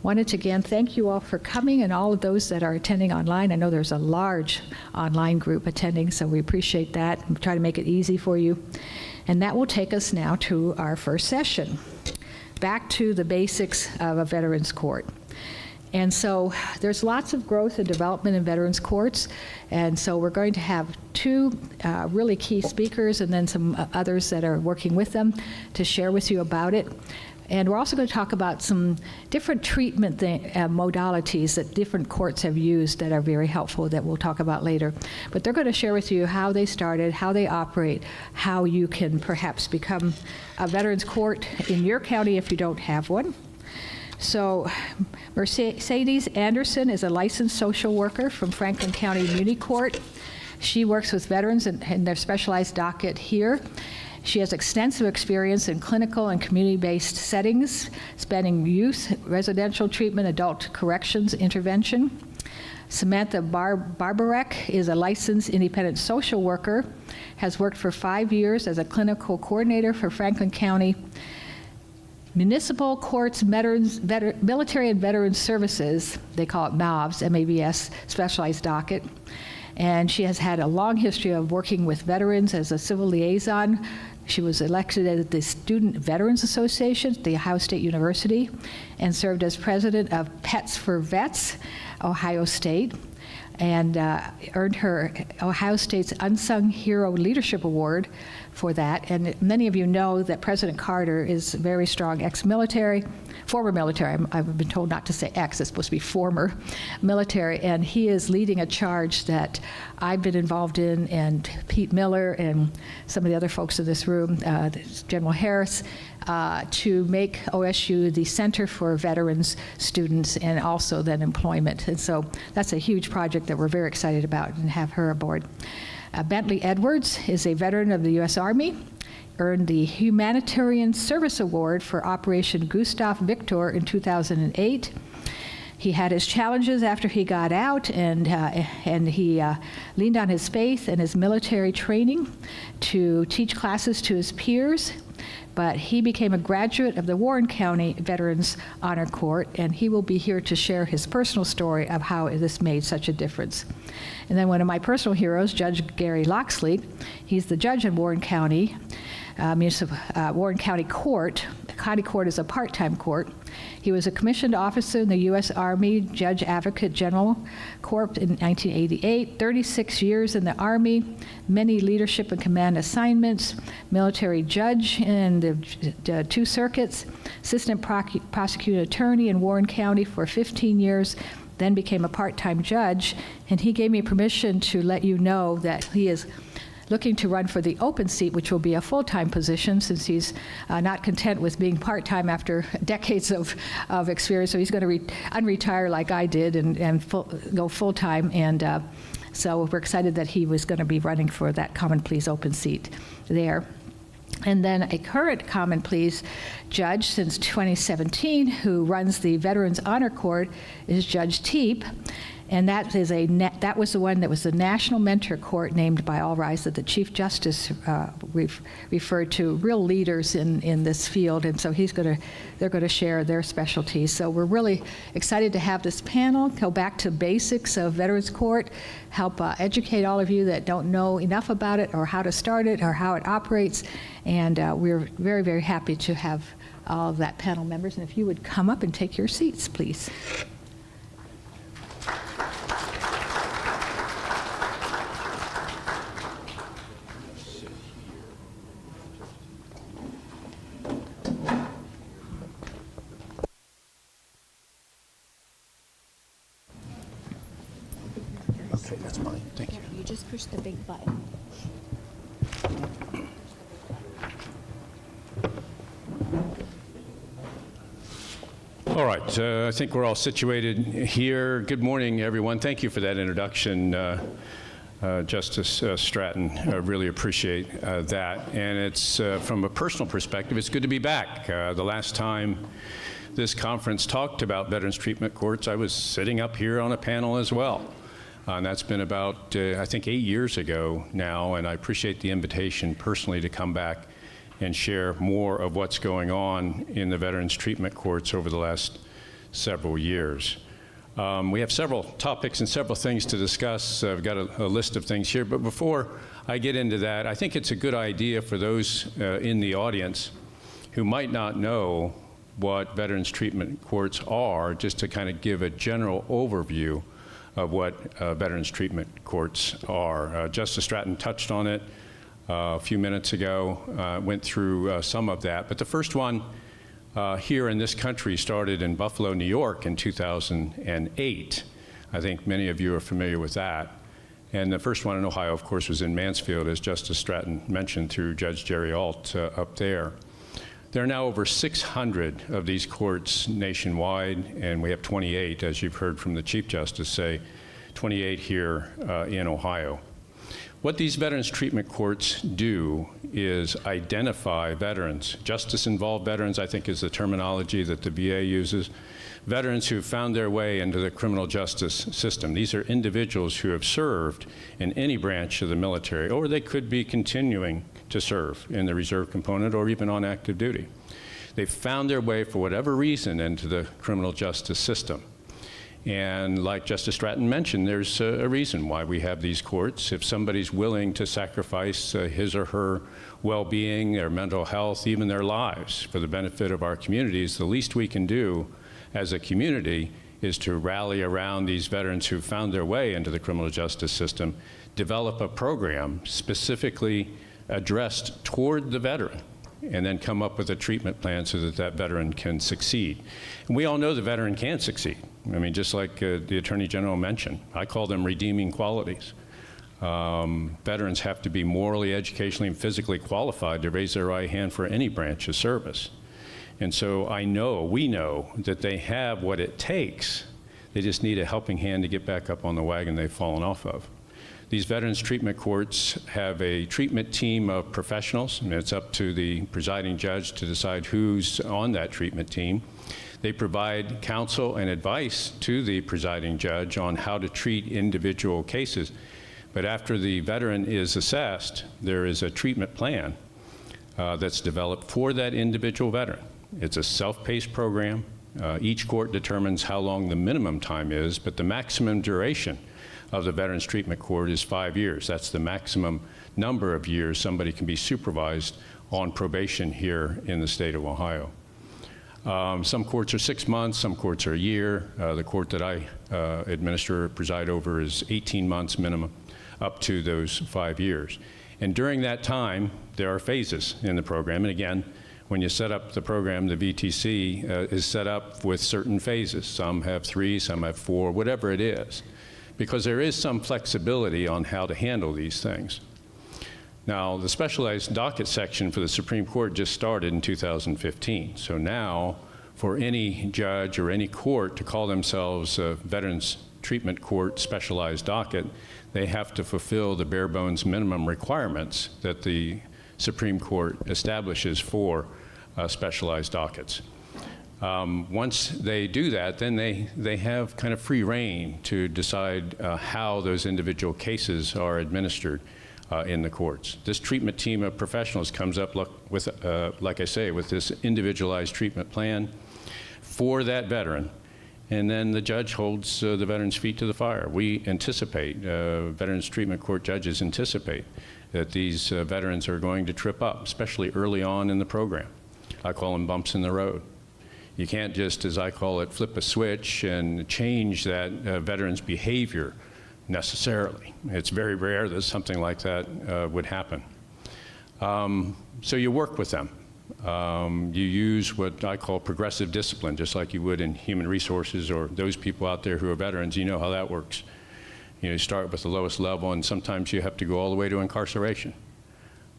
Wanted to again thank you all for coming, and all of those that are attending online. I know there's a large online group attending, so we appreciate that and try to make it easy for you. And that will take us now to our first session, back to the basics of a Veterans Court. And so there's lots of growth and development in Veterans Courts, and so we're going to have two really key speakers and then some others that are working with them to share with you about it. And we're also going to talk about some different treatment modalities that different courts have used that are very helpful that we'll talk about later. But they're going to share with you how they started, how they operate, how you can perhaps become a Veterans Court in your county if you don't have one. So Mercedes Anderson is a licensed social worker from Franklin County Muni Court. She works with veterans in their specialized docket here. She has extensive experience in clinical and community-based settings, spanning youth, residential treatment, adult corrections, intervention. Samantha Barbarek is a licensed independent social worker, has worked for 5 years as a clinical coordinator for Franklin County Municipal Courts, Military and Veterans Services, they call it MAVS, M-A-V-S, specialized docket. And she has had a long history of working with veterans as a civil liaison. She was elected at the Student Veterans Association at The Ohio State University and served as president of Pets for Vets, Ohio State, and earned her Ohio State's Unsung Hero Leadership Award for that. And many of you know that President Carter is very strong ex-military, former military. I've been told not to say ex, it's supposed to be former military, and he is leading a charge that I've been involved in, and Pete Miller and some of the other folks in this room, General Harris, to make OSU the center for veterans, students, and also then employment. And so that's a huge project that we're very excited about and have her aboard. Bentley Edwards is a veteran of the U.S. Army, earned the Humanitarian Service Award for Operation Gustav Victor in 2008. He had his challenges after he got out, and he leaned on his faith and his military training to teach classes to his peers. But he became a graduate of the Warren County Veterans Honor Court, and he will be here to share his personal story of how this made such a difference. And then one of my personal heroes, Judge Gary Loxley, he's the judge in Warren County, Warren County Court. The county court is a part-time court. He was a commissioned officer in the U.S. Army Judge Advocate General Corps in 1988, 36 years in the Army, many leadership and command assignments, military judge in the 2 circuits, assistant prosecuting attorney in Warren County for 15 years, then became a part-time judge, and he gave me permission to let you know that he is looking to run for the open seat, which will be a full-time position, since he's not content with being part-time after decades of experience. So he's going to unretire like I did and go full-time. And so we're excited that he was going to be running for that Common Pleas open seat there. And then a current Common Pleas judge since 2017 who runs the Veterans Honor Court is Judge Tepe. And that was the one that was the National Mentor Court named by All Rise that the Chief Justice referred to, real leaders in this field. And so they're going to share their specialties. So we're really excited to have this panel, go back to basics of Veterans Court, help educate all of you that don't know enough about it or how to start it or how it operates. And we're very, very happy to have all of that panel members. And if you would come up and take your seats, please. Okay, that's fine. Thank you. You just push the big button. All right, I think we're all situated here. Good morning, everyone. Thank you for that introduction, Justice Stratton. I really appreciate that. And it's, from a personal perspective, it's good to be back. The last time this conference talked about Veterans Treatment Courts, I was sitting up here on a panel as well. And that's been about, I think, 8 years ago now, and I appreciate the invitation personally to come back and share more of what's going on in the Veterans Treatment Courts over the last several years. We have several topics and several things to discuss. I've got a list of things here, but before I get into that, I think it's a good idea for those in the audience who might not know what Veterans Treatment Courts are, just to kind of give a general overview of what Veterans Treatment Courts are. Justice Stratton touched on it a few minutes ago, went through some of that, but the first one here in this country started in Buffalo, New York in 2008. I think many of you are familiar with that. And the first one in Ohio, of course, was in Mansfield, as Justice Stratton mentioned, through Judge Jerry Alt up there. There are now over 600 of these courts nationwide, and we have 28, as you've heard from the Chief Justice say, 28 here in Ohio. What these Veterans Treatment Courts do is identify veterans. Justice-involved veterans, I think, is the terminology that the VA uses. Veterans who found their way into the criminal justice system. These are individuals who have served in any branch of the military, or they could be continuing to serve in the reserve component or even on active duty. They've found their way, for whatever reason, into the criminal justice system. And like Justice Stratton mentioned, there's a reason why we have these courts. If somebody's willing to sacrifice his or her well-being, their mental health, even their lives for the benefit of our communities, the least we can do as a community is to rally around these veterans who found their way into the criminal justice system, develop a program specifically addressed toward the veteran, and then come up with a treatment plan so that that veteran can succeed. And we all know the veteran can succeed. I mean, just like the Attorney General mentioned, I call them redeeming qualities. Veterans have to be morally, educationally, and physically qualified to raise their right hand for any branch of service. And so we know that they have what it takes. They just need a helping hand to get back up on the wagon they've fallen off of. These Veterans Treatment Courts have a treatment team of professionals, and it's up to the presiding judge to decide who's on that treatment team. They provide counsel and advice to the presiding judge on how to treat individual cases. But after the veteran is assessed, there is a treatment plan that's developed for that individual veteran. It's a self-paced program. Each court determines how long the minimum time is, but the maximum duration of the Veterans Treatment Court is 5 years. That's the maximum number of years somebody can be supervised on probation here in the state of Ohio. Some courts are 6 months, some courts are a year. The court that I preside over is 18 months minimum, up to those 5 years. And during that time, there are phases in the program. And again, when you set up the program, the VTC is set up with certain phases. Some have 3, some have 4, whatever it is, because there is some flexibility on how to handle these things. Now, the specialized docket section for the Supreme Court just started in 2015. So now, for any judge or any court to call themselves a Veterans Treatment Court specialized docket, they have to fulfill the bare bones minimum requirements that the Supreme Court establishes for specialized dockets. Once they do that, then they have kind of free rein to decide how those individual cases are administered in the courts. This treatment team of professionals comes up with, like I say, with this individualized treatment plan for that veteran, and then the judge holds the veteran's feet to the fire. We anticipate, Veterans Treatment Court judges anticipate that these veterans are going to trip up, especially early on in the program. I call them bumps in the road. You can't just, as I call it, flip a switch and change that veteran's behavior necessarily. It's very rare that something like that would happen. So you work with them. You use what I call progressive discipline, just like you would in human resources or those people out there who are veterans. You know how that works. You start with the lowest level, and sometimes you have to go all the way to incarceration.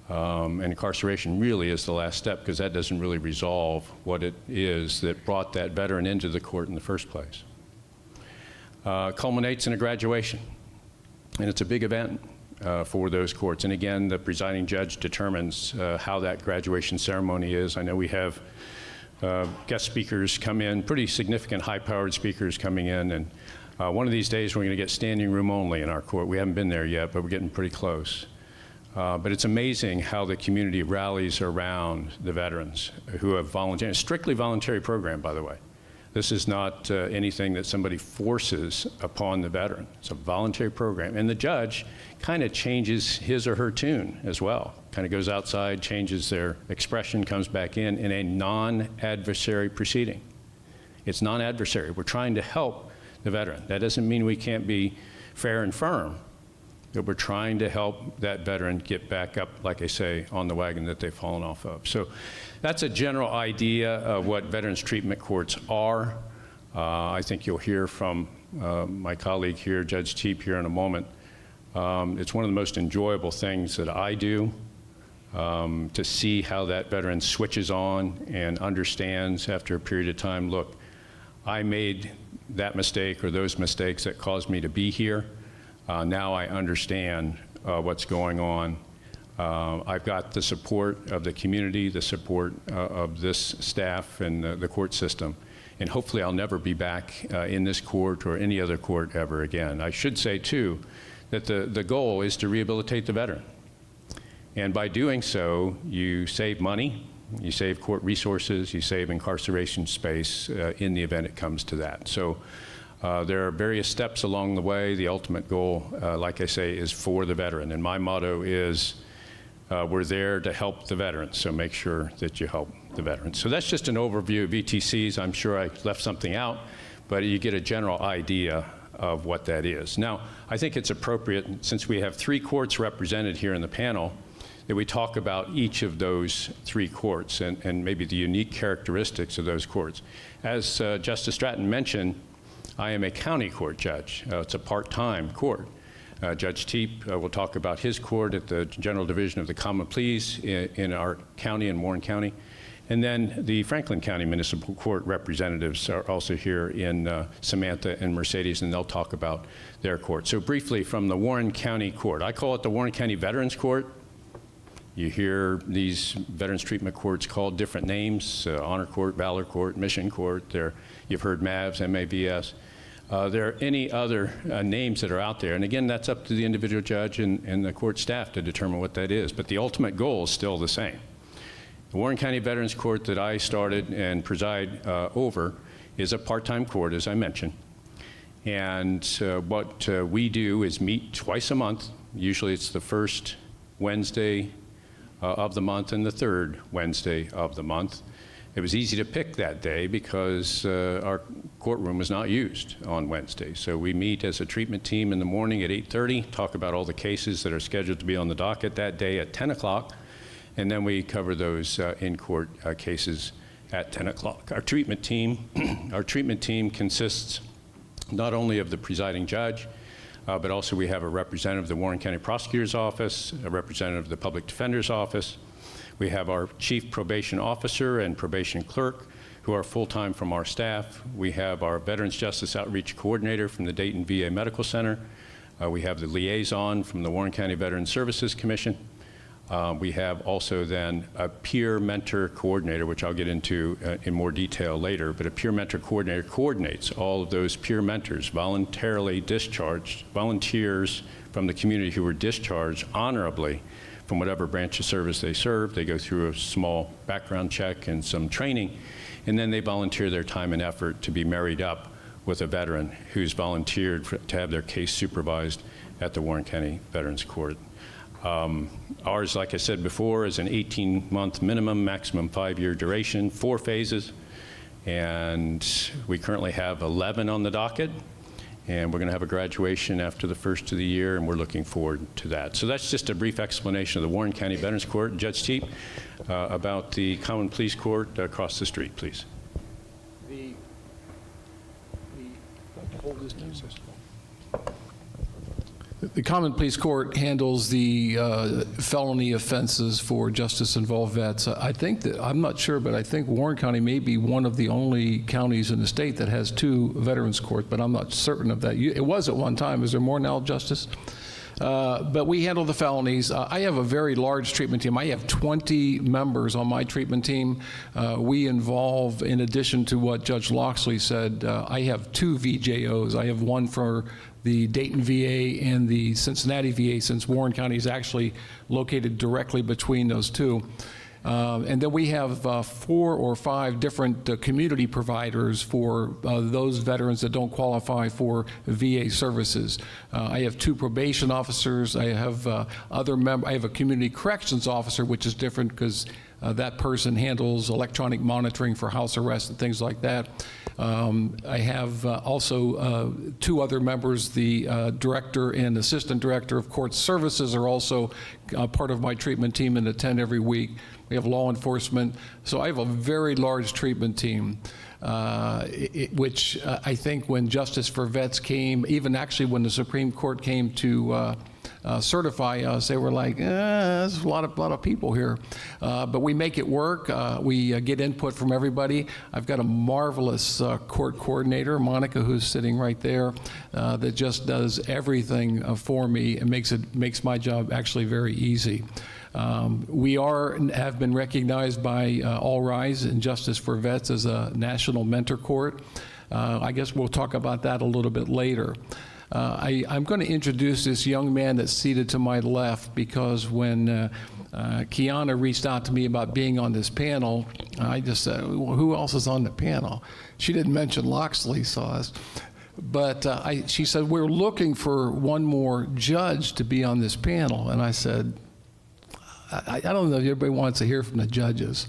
And incarceration really is the last step, because that doesn't really resolve what it is that brought that veteran into the court in the first place. Culminates in a graduation, and it's a big event for those courts. And again, the presiding judge determines how that graduation ceremony is. I know we have guest speakers come in, pretty significant high-powered speakers coming in, and one of these days we're going to get standing room only in our court. We haven't been there yet, but we're getting pretty close. But it's amazing how the community rallies around the veterans who have volunteered. It's a strictly voluntary program, by the way. This is not anything that somebody forces upon the veteran. It's a voluntary program. And the judge kind of changes his or her tune as well. Kind of goes outside, changes their expression, comes back in a non-adversary proceeding. It's non-adversary. We're trying to help the veteran. That doesn't mean we can't be fair and firm, but we're trying to help that veteran get back up, like I say, on the wagon that they've fallen off of. So that's a general idea of what veterans treatment courts are. I think you'll hear from my colleague here, Judge Tepe, here in a moment. It's one of the most enjoyable things that I do, to see how that veteran switches on and understands after a period of time, look, I made that mistake or those mistakes that caused me to be here. Now I understand what's going on. I've got the support of the community, the support of this staff and the court system, and hopefully I'll never be back in this court or any other court ever again. I should say, too, that the goal is to rehabilitate the veteran. And by doing so, you save money, you save court resources, you save incarceration space in the event it comes to that. So there are various steps along the way. The ultimate goal, like I say, is for the veteran. And my motto is, we're there to help the veterans, so make sure that you help the veterans. So that's just an overview of VTCs. I'm sure I left something out, but you get a general idea of what that is. Now, I think it's appropriate, since we have 3 courts represented here in the panel, that we talk about each of those 3 courts and maybe the unique characteristics of those courts. As Justice Stratton mentioned, I am a county court judge. It's a part-time court. Judge Tepe will talk about his court at the General Division of the Common Pleas in our county, in Warren County. And then the Franklin County Municipal Court representatives are also here in Samantha and Mercedes, and they'll talk about their court. So briefly, from the Warren County Court. I call it the Warren County Veterans Court. You hear these veterans treatment courts called different names, Honor Court, Valor Court, Mission Court. You've heard MAVS, MAVS. There are any other names that are out there. And again, that's up to the individual judge and the court staff to determine what that is. But the ultimate goal is still the same. The Warren County Veterans Court that I started and preside over is a part-time court, as I mentioned. And what we do is meet twice a month. Usually it's the first Wednesday of the month and the third Wednesday of the month. It was easy to pick that day because our courtroom was not used on Wednesday. So we meet as a treatment team in the morning at 8:30, talk about all the cases that are scheduled to be on the docket that day at 10 o'clock, and then we cover those in-court cases at 10 o'clock. Our treatment team consists not only of the presiding judge, but also we have a representative of the Warren County Prosecutor's Office, a representative of the Public Defender's Office. We have our Chief Probation Officer and Probation Clerk, who are full-time from our staff. We have our Veterans Justice Outreach Coordinator from the Dayton VA Medical Center. We have the liaison from the Warren County Veterans Services Commission. We have also then a peer mentor coordinator, which I'll get into in more detail later, but a peer mentor coordinator coordinates all of those peer mentors, voluntarily discharged, volunteers from the community who were discharged honorably from whatever branch of service they serve. They go through a small background check and some training, and then they volunteer their time and effort to be married up with a veteran who's volunteered to have their case supervised at the Warren County Veterans Court. Ours, like I said before, is an 18-month minimum, maximum 5-year duration, 4 phases, and we currently have 11 on the docket. And we're going to have a graduation after the first of the year, and we're looking forward to that. So that's just a brief explanation of the Warren County Veterans Court. Judge Tepe, about the Common Pleas Court across the street, please. The Common Pleas Court handles the felony offenses for justice-involved vets. I think that, I'm not sure, but I think Warren County may be one of the only counties in the state that has 2 veterans courts, but I'm not certain of that. It was at one time. Is there more now, Justice? But we handle the felonies. I have a very large treatment team. I have 20 members on my treatment team. We involve, in addition to what Judge Loxley said, I have 2 VJOs. I have one for the Dayton VA and the Cincinnati VA, since Warren County is actually located directly between those 2. And then we have 4 or 5 different community providers for those veterans that don't qualify for VA services. I have 2 probation officers. I have I have a community corrections officer, which is different because that person handles electronic monitoring for house arrest and things like that. I have also 2 other members. The director and assistant director of court services are also part of my treatment team and attend every week. We have law enforcement. So I have a very large treatment team, which I think when Justice for Vets came, even actually when the Supreme Court came to certify us, they were like, there's a lot of people here. But we make it work. We get input from everybody. I've got a marvelous court coordinator, Monica, who's sitting right there, that just does everything for me and makes my job actually very easy. We have been recognized by All Rise and Justice for Vets as a national mentor court. I guess we'll talk about that a little bit later. I'm going to introduce this young man that's seated to my left because when Kiana reached out to me about being on this panel, I just said, well, who else is on the panel? She didn't mention Loxley saw us. But she said, we're looking for one more judge to be on this panel. And I said, I don't know if everybody wants to hear from the judges.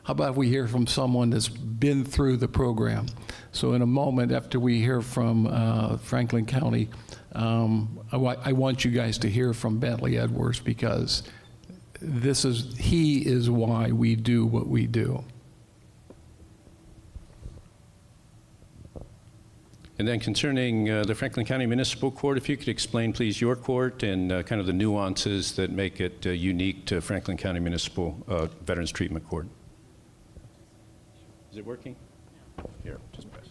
How about we hear from someone that's been through the program? So in a moment, after we hear from Franklin County, I want you guys to hear from Bentley Edwards because he is why we do what we do. And then concerning the Franklin County Municipal Court, if you could explain, please, your court and kind of the nuances that make it unique to Franklin County Municipal Veterans Treatment Court. Is it working? Here, just press.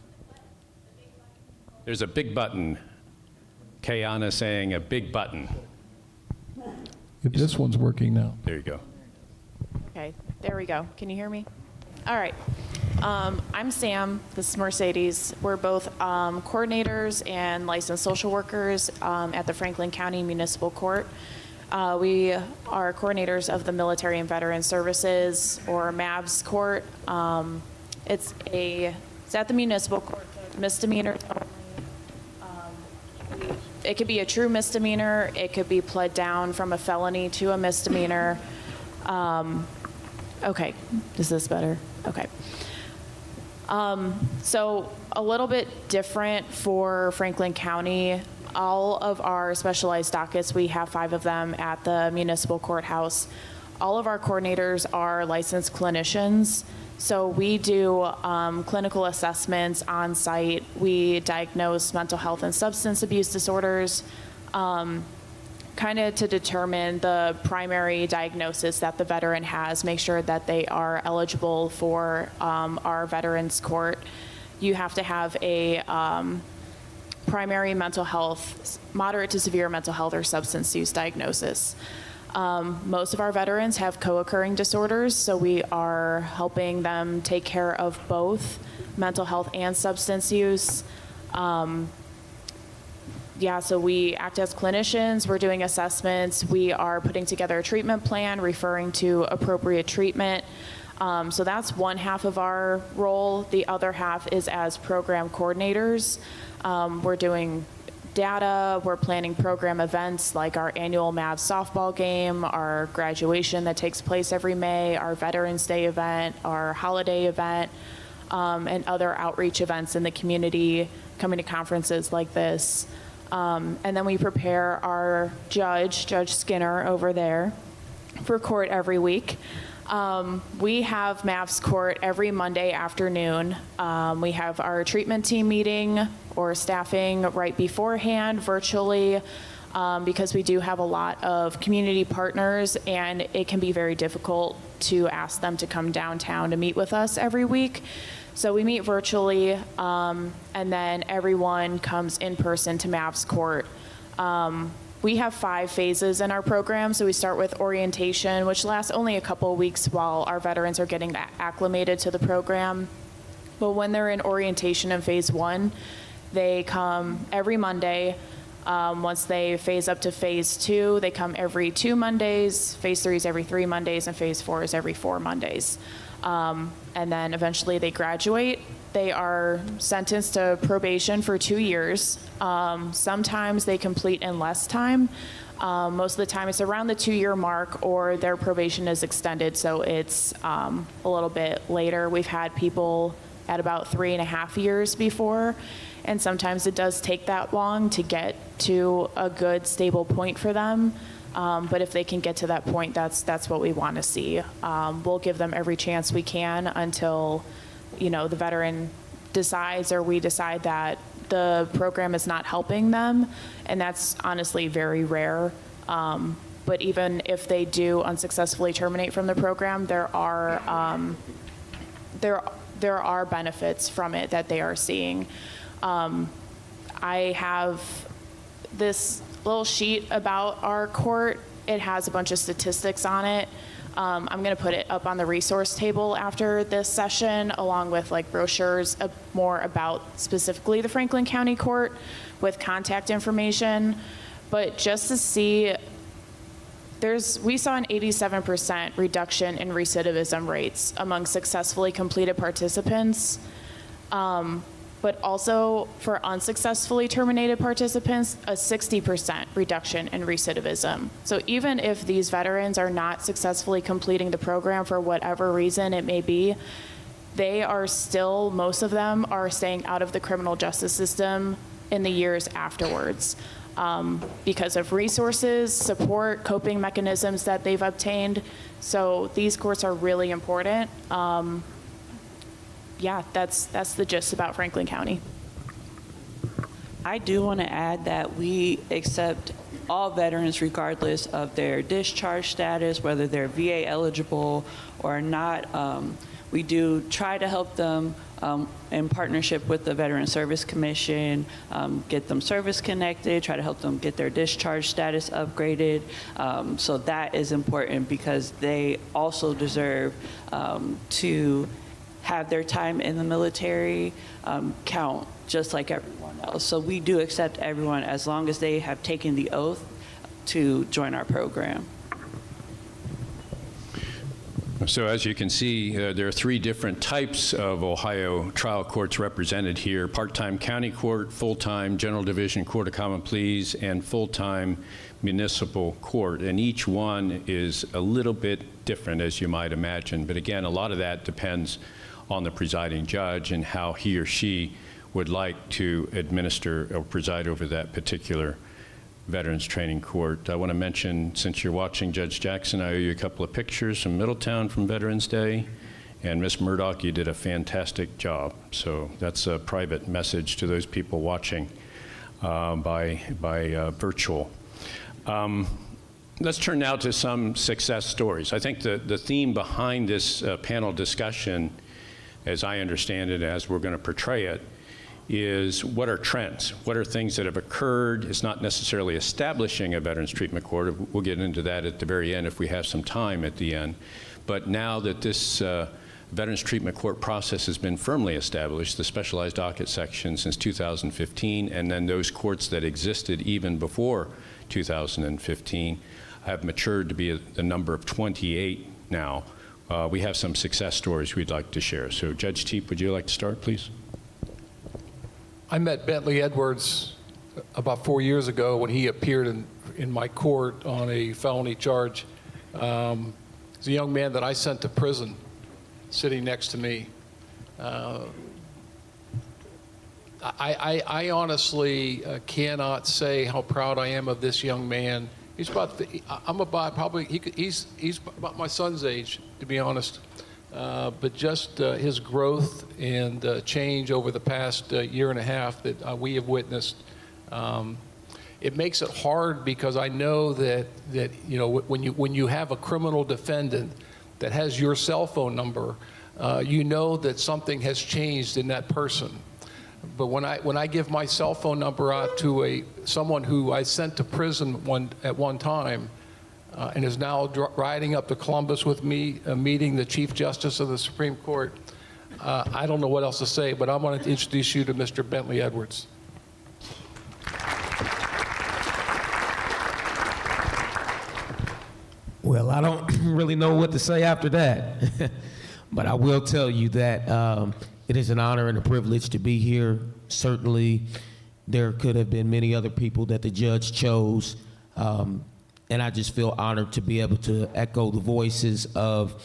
There's a big button. Kayana saying a big button. This one's working now. There you go. Okay, there we go. Can you hear me? All right. I'm Sam. This is Mercedes. We're both coordinators and licensed social workers at the Franklin County Municipal Court. We are coordinators of the Military and Veteran Services, or MAVS Court. It's at the Municipal Court, misdemeanors only. It could be a true misdemeanor. It could be pled down from a felony to a misdemeanor. Okay, is this better? Okay. So a little bit different for Franklin County. All of our specialized dockets, we have 5 of them at the municipal courthouse. All of our coordinators are licensed clinicians. So we do clinical assessments on site. We diagnose mental health and substance abuse disorders, kind of to determine the primary diagnosis that the veteran has, make sure that they are eligible for our Veterans Court. You have to have a primary mental health, moderate to severe mental health or substance use diagnosis. Most of our veterans have co-occurring disorders, so we are helping them take care of both mental health and substance use. So we act as clinicians, we're doing assessments, we are putting together a treatment plan, referring to appropriate treatment. So that's one half of our role. The other half is as program coordinators. We're doing data, we're planning program events like our annual MAVS softball game, our graduation that takes place every May, our Veterans Day event, our holiday event, and other outreach events in the community, coming to conferences like this. And then we prepare our Judge Skinner over there, for court every week. We have MAVS court every Monday afternoon. We have our treatment team meeting or staffing right beforehand virtually because we do have a lot of community partners and it can be very difficult to ask them to come downtown to meet with us every week. So we meet virtually, and then everyone comes in person to MAVS court. We have 5 phases in our program. So we start with orientation, which lasts only a couple of weeks while our veterans are getting acclimated to the program. But when they're in orientation in phase 1, they come every Monday. Once they phase up to phase 2, they come every 2 Mondays, phase 3 is every 3 Mondays, and phase 4 is every 4 Mondays. And then eventually they graduate. They are sentenced to probation for 2 years. Sometimes they complete in less time. Most of the time it's around the 2-year mark, or their probation is extended, so it's a little bit later. We've had people at about 3.5 years before, and sometimes it does take that long to get to a good, stable point for them. But if they can get to that point, that's what we want to see. We'll give them every chance we can until, the veteran decides, or we decide that the program is not helping them, and that's honestly very rare. But even if they do unsuccessfully terminate from the program, there are benefits from it that they are seeing. I have this little sheet about our court. It has a bunch of statistics on it. I'm going to put it up on the resource table after this session, along with brochures more about specifically the Franklin County Court with contact information. But just to see, we saw an 87% reduction in recidivism rates among successfully completed participants. But also for unsuccessfully terminated participants, a 60% reduction in recidivism. So even if these veterans are not successfully completing the program for whatever reason it may be, they are still, most of them are staying out of the criminal justice system in the years afterwards because of resources, support, coping mechanisms that they've obtained. So these courts are really important. Yeah, that's the gist about Franklin County. I do want to add that we accept all veterans regardless of their discharge status, whether they're VA eligible or not. We do try to help them in partnership with the Veteran Service Commission, get them service connected, try to help them get their discharge status upgraded. So that is important because they also deserve to have their time in the military count just like everyone else. So we do accept everyone as long as they have taken the oath to join our program. So as you can see, there are 3 different types of Ohio trial courts represented here: part-time county court, full-time general division court of common pleas, and full-time municipal court. And each one is a little bit different, as you might imagine. But again, a lot of that depends on the presiding judge and how he or she would like to administer or preside over that particular Veterans Training Court. I want to mention, since you're watching Judge Jackson, I owe you a couple of pictures from Middletown from Veterans Day. And Ms. Murdoch, you did a fantastic job. So that's a private message to those people watching by virtual. Let's turn now to some success stories. I think the theme behind this panel discussion, as I understand it, as we're going to portray it, is what are trends? What are things that have occurred? It's not necessarily establishing a Veterans Treatment Court. We'll get into that at the very end if we have some time at the end. But now that this Veterans Treatment Court process has been firmly established, the specialized docket section since 2015, and then those courts that existed even before 2015 have matured to be the number of 28 now. We have some success stories we'd like to share. So Judge Tepe, would you like to start, please? I met Bentley Edwards about 4 years ago when he appeared in my court on a felony charge. He's a young man that I sent to prison, sitting next to me. I honestly cannot say how proud I am of this young man. He's about my son's age, to be honest. But just his growth and change over the past year and a half that we have witnessed, it makes it hard because I know that when you have a criminal defendant that has your cell phone number, you know that something has changed in that person. But when I give my cell phone number out to someone who I sent to prison at one time, and is now riding up to Columbus with me, meeting the Chief Justice of the Supreme Court, I don't know what else to say, but I want to introduce you to Mr. Bentley Edwards. Well, I don't really know what to say after that, but I will tell you that it is an honor and a privilege to be here. Certainly, there could have been many other people that the judge chose, and I just feel honored to be able to echo the voices of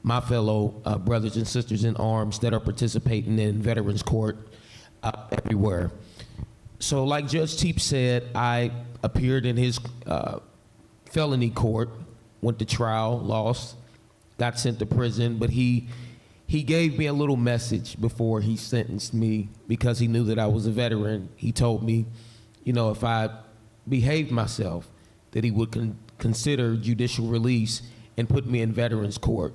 my fellow brothers and sisters in arms that are participating in Veterans Court everywhere. So like Judge Tepe said, I appeared in his felony court, went to trial, lost, got sent to prison, but he gave me a little message before he sentenced me because he knew that I was a veteran. He told me, you know, if I behaved myself, that he would consider judicial release and put me in Veterans Court.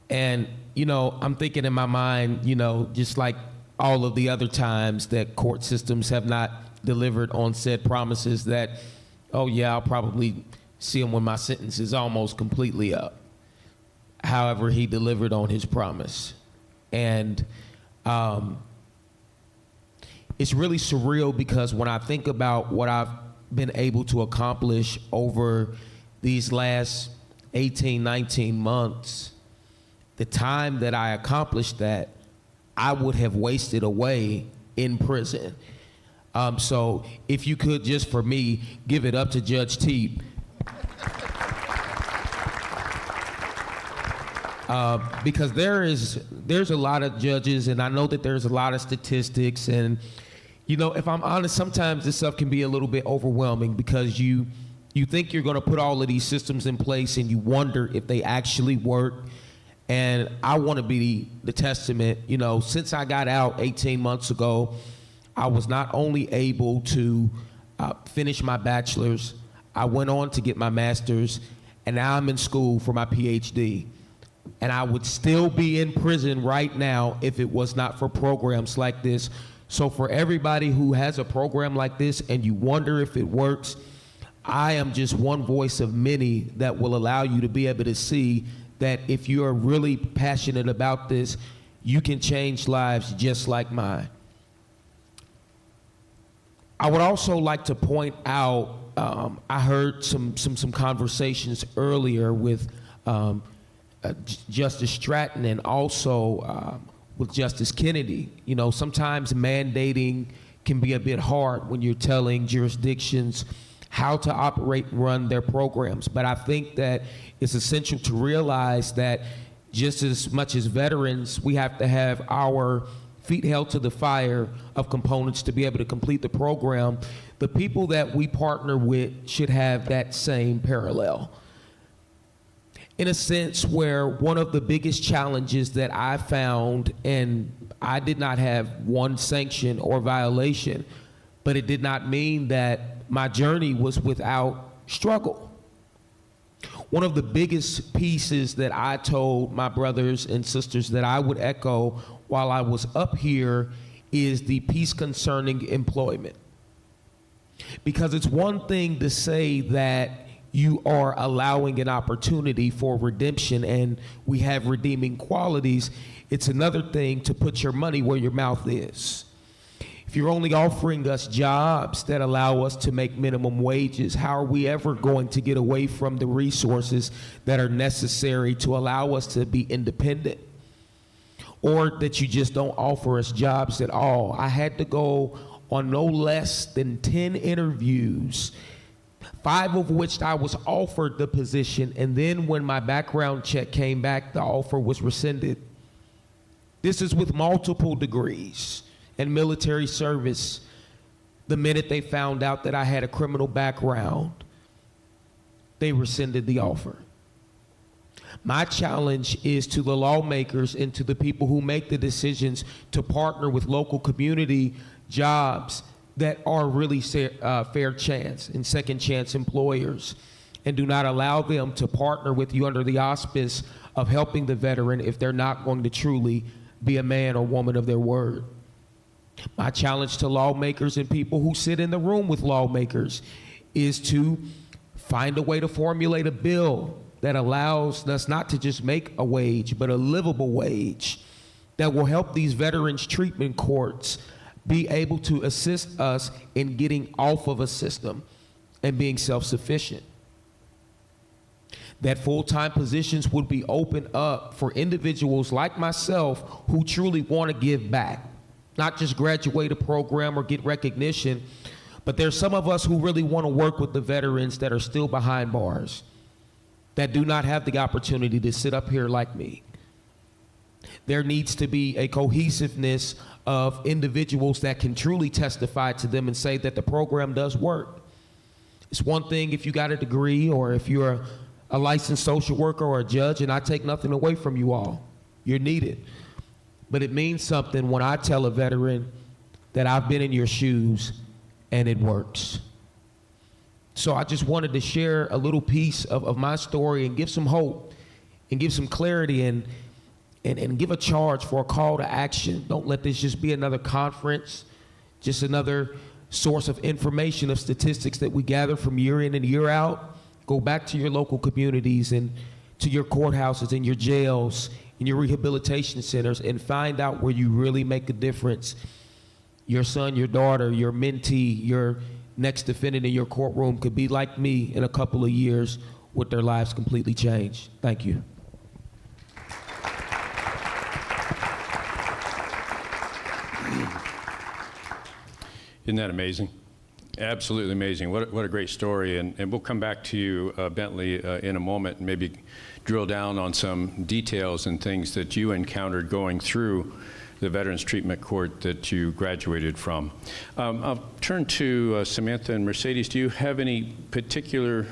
And, you know, I'm thinking in my mind, you know, just like all of the other times that court systems have not delivered on said promises that, oh yeah, I'll probably see him when my sentence is almost completely up. However, he delivered on his promise. And it's really surreal because when I think about what I've been able to accomplish over these last 18, 19 months, the time that I accomplished that, I would have wasted away in prison. So if you could just for me, give it up to Judge Tepe. Because there's a lot of judges, and I know that there's a lot of statistics, and you know, if I'm honest, sometimes this stuff can be a little bit overwhelming because you think you're gonna put all of these systems in place and you wonder if they actually work. And I want to be the testament, you know, since I got out 18 months ago, I was not only able to finish my bachelor's, I went on to get my master's, and now I'm in school for my PhD. And I would still be in prison right now if it was not for programs like this. So for everybody who has a program like this and you wonder if it works, I am just one voice of many that will allow you to be able to see that if you are really passionate about this, you can change lives just like mine. I would also like to point out, I heard some conversations earlier with Justice Stratton and also with Justice Kennedy. You know, sometimes mandating can be a bit hard when you're telling jurisdictions how to operate and run their programs. But I think that it's essential to realize that just as much as veterans, we have to have our feet held to the fire of components to be able to complete the program. The people that we partner with should have that same parallel. In a sense where one of the biggest challenges that I found, and I did not have one sanction or violation, but it did not mean that my journey was without struggle. One of the biggest pieces that I told my brothers and sisters that I would echo while I was up here is the piece concerning employment. Because it's one thing to say that you are allowing an opportunity for redemption and we have redeeming qualities. It's another thing to put your money where your mouth is. If you're only offering us jobs that allow us to make minimum wages, how are we ever going to get away from the resources that are necessary to allow us to be independent? Or that you just don't offer us jobs at all. I had to go on no less than 10 interviews, 5 of which I was offered the position, and then when my background check came back, the offer was rescinded. This is with multiple degrees and military service. The minute they found out that I had a criminal background, they rescinded the offer. My challenge is to the lawmakers and to the people who make the decisions to partner with local community jobs that are really fair chance and second chance employers, and do not allow them to partner with you under the auspice of helping the veteran if they're not going to truly be a man or woman of their word. My challenge to lawmakers and people who sit in the room with lawmakers is to find a way to formulate a bill that allows us not to just make a wage, but a livable wage that will help these veterans treatment courts be able to assist us in getting off of a system and being self-sufficient. that full-time positions would be opened up for individuals like myself who truly want to give back, not just graduate a program or get recognition, but there's some of us who really want to work with the veterans that are still behind bars, that do not have the opportunity to sit up here like me. There needs to be a cohesiveness of individuals that can truly testify to them and say that the program does work. It's one thing if you got a degree or if you're a licensed social worker or a judge, and I take nothing away from you all. You're needed. But it means something when I tell a veteran that I've been in your shoes and it works. So I just wanted to share a little piece of my story and give some hope and give some clarity and give a charge for a call to action. Don't let this just be another conference, just another source of information of statistics that we gather from year in and year out. Go back to your local communities and to your courthouses and your jails and your rehabilitation centers and find out where you really make a difference. Your son, your daughter, your mentee, your next defendant in your courtroom could be like me in a couple of years with their lives completely changed. Thank you. Isn't that amazing? Absolutely amazing. What a great story. And we'll come back to you, Bentley, in a moment and maybe drill down on some details and things that you encountered going through the Veterans Treatment Court that you graduated from. I'll turn to Samantha and Mercedes. Do you have any particular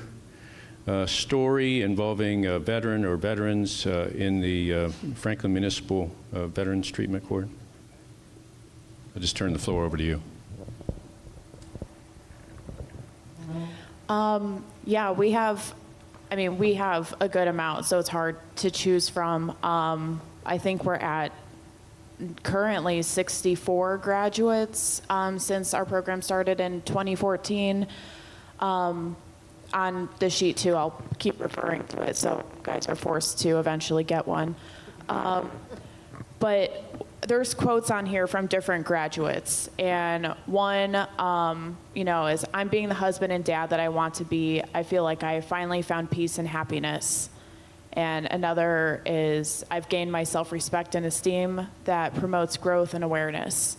story involving a veteran or veterans in the Franklin Municipal Veterans Treatment Court? I'll just turn the floor over to you. Yeah, we have a good amount, so it's hard to choose from. I think we're at currently 64 graduates since our program started in 2014. On the sheet too, I'll keep referring to it, so you guys are forced to eventually get one. But there's quotes on here from different graduates, and one, is, "I'm being the husband and dad that I want to be. I feel like I finally found peace and happiness." And another is, "I've gained my self-respect and esteem that promotes growth and awareness."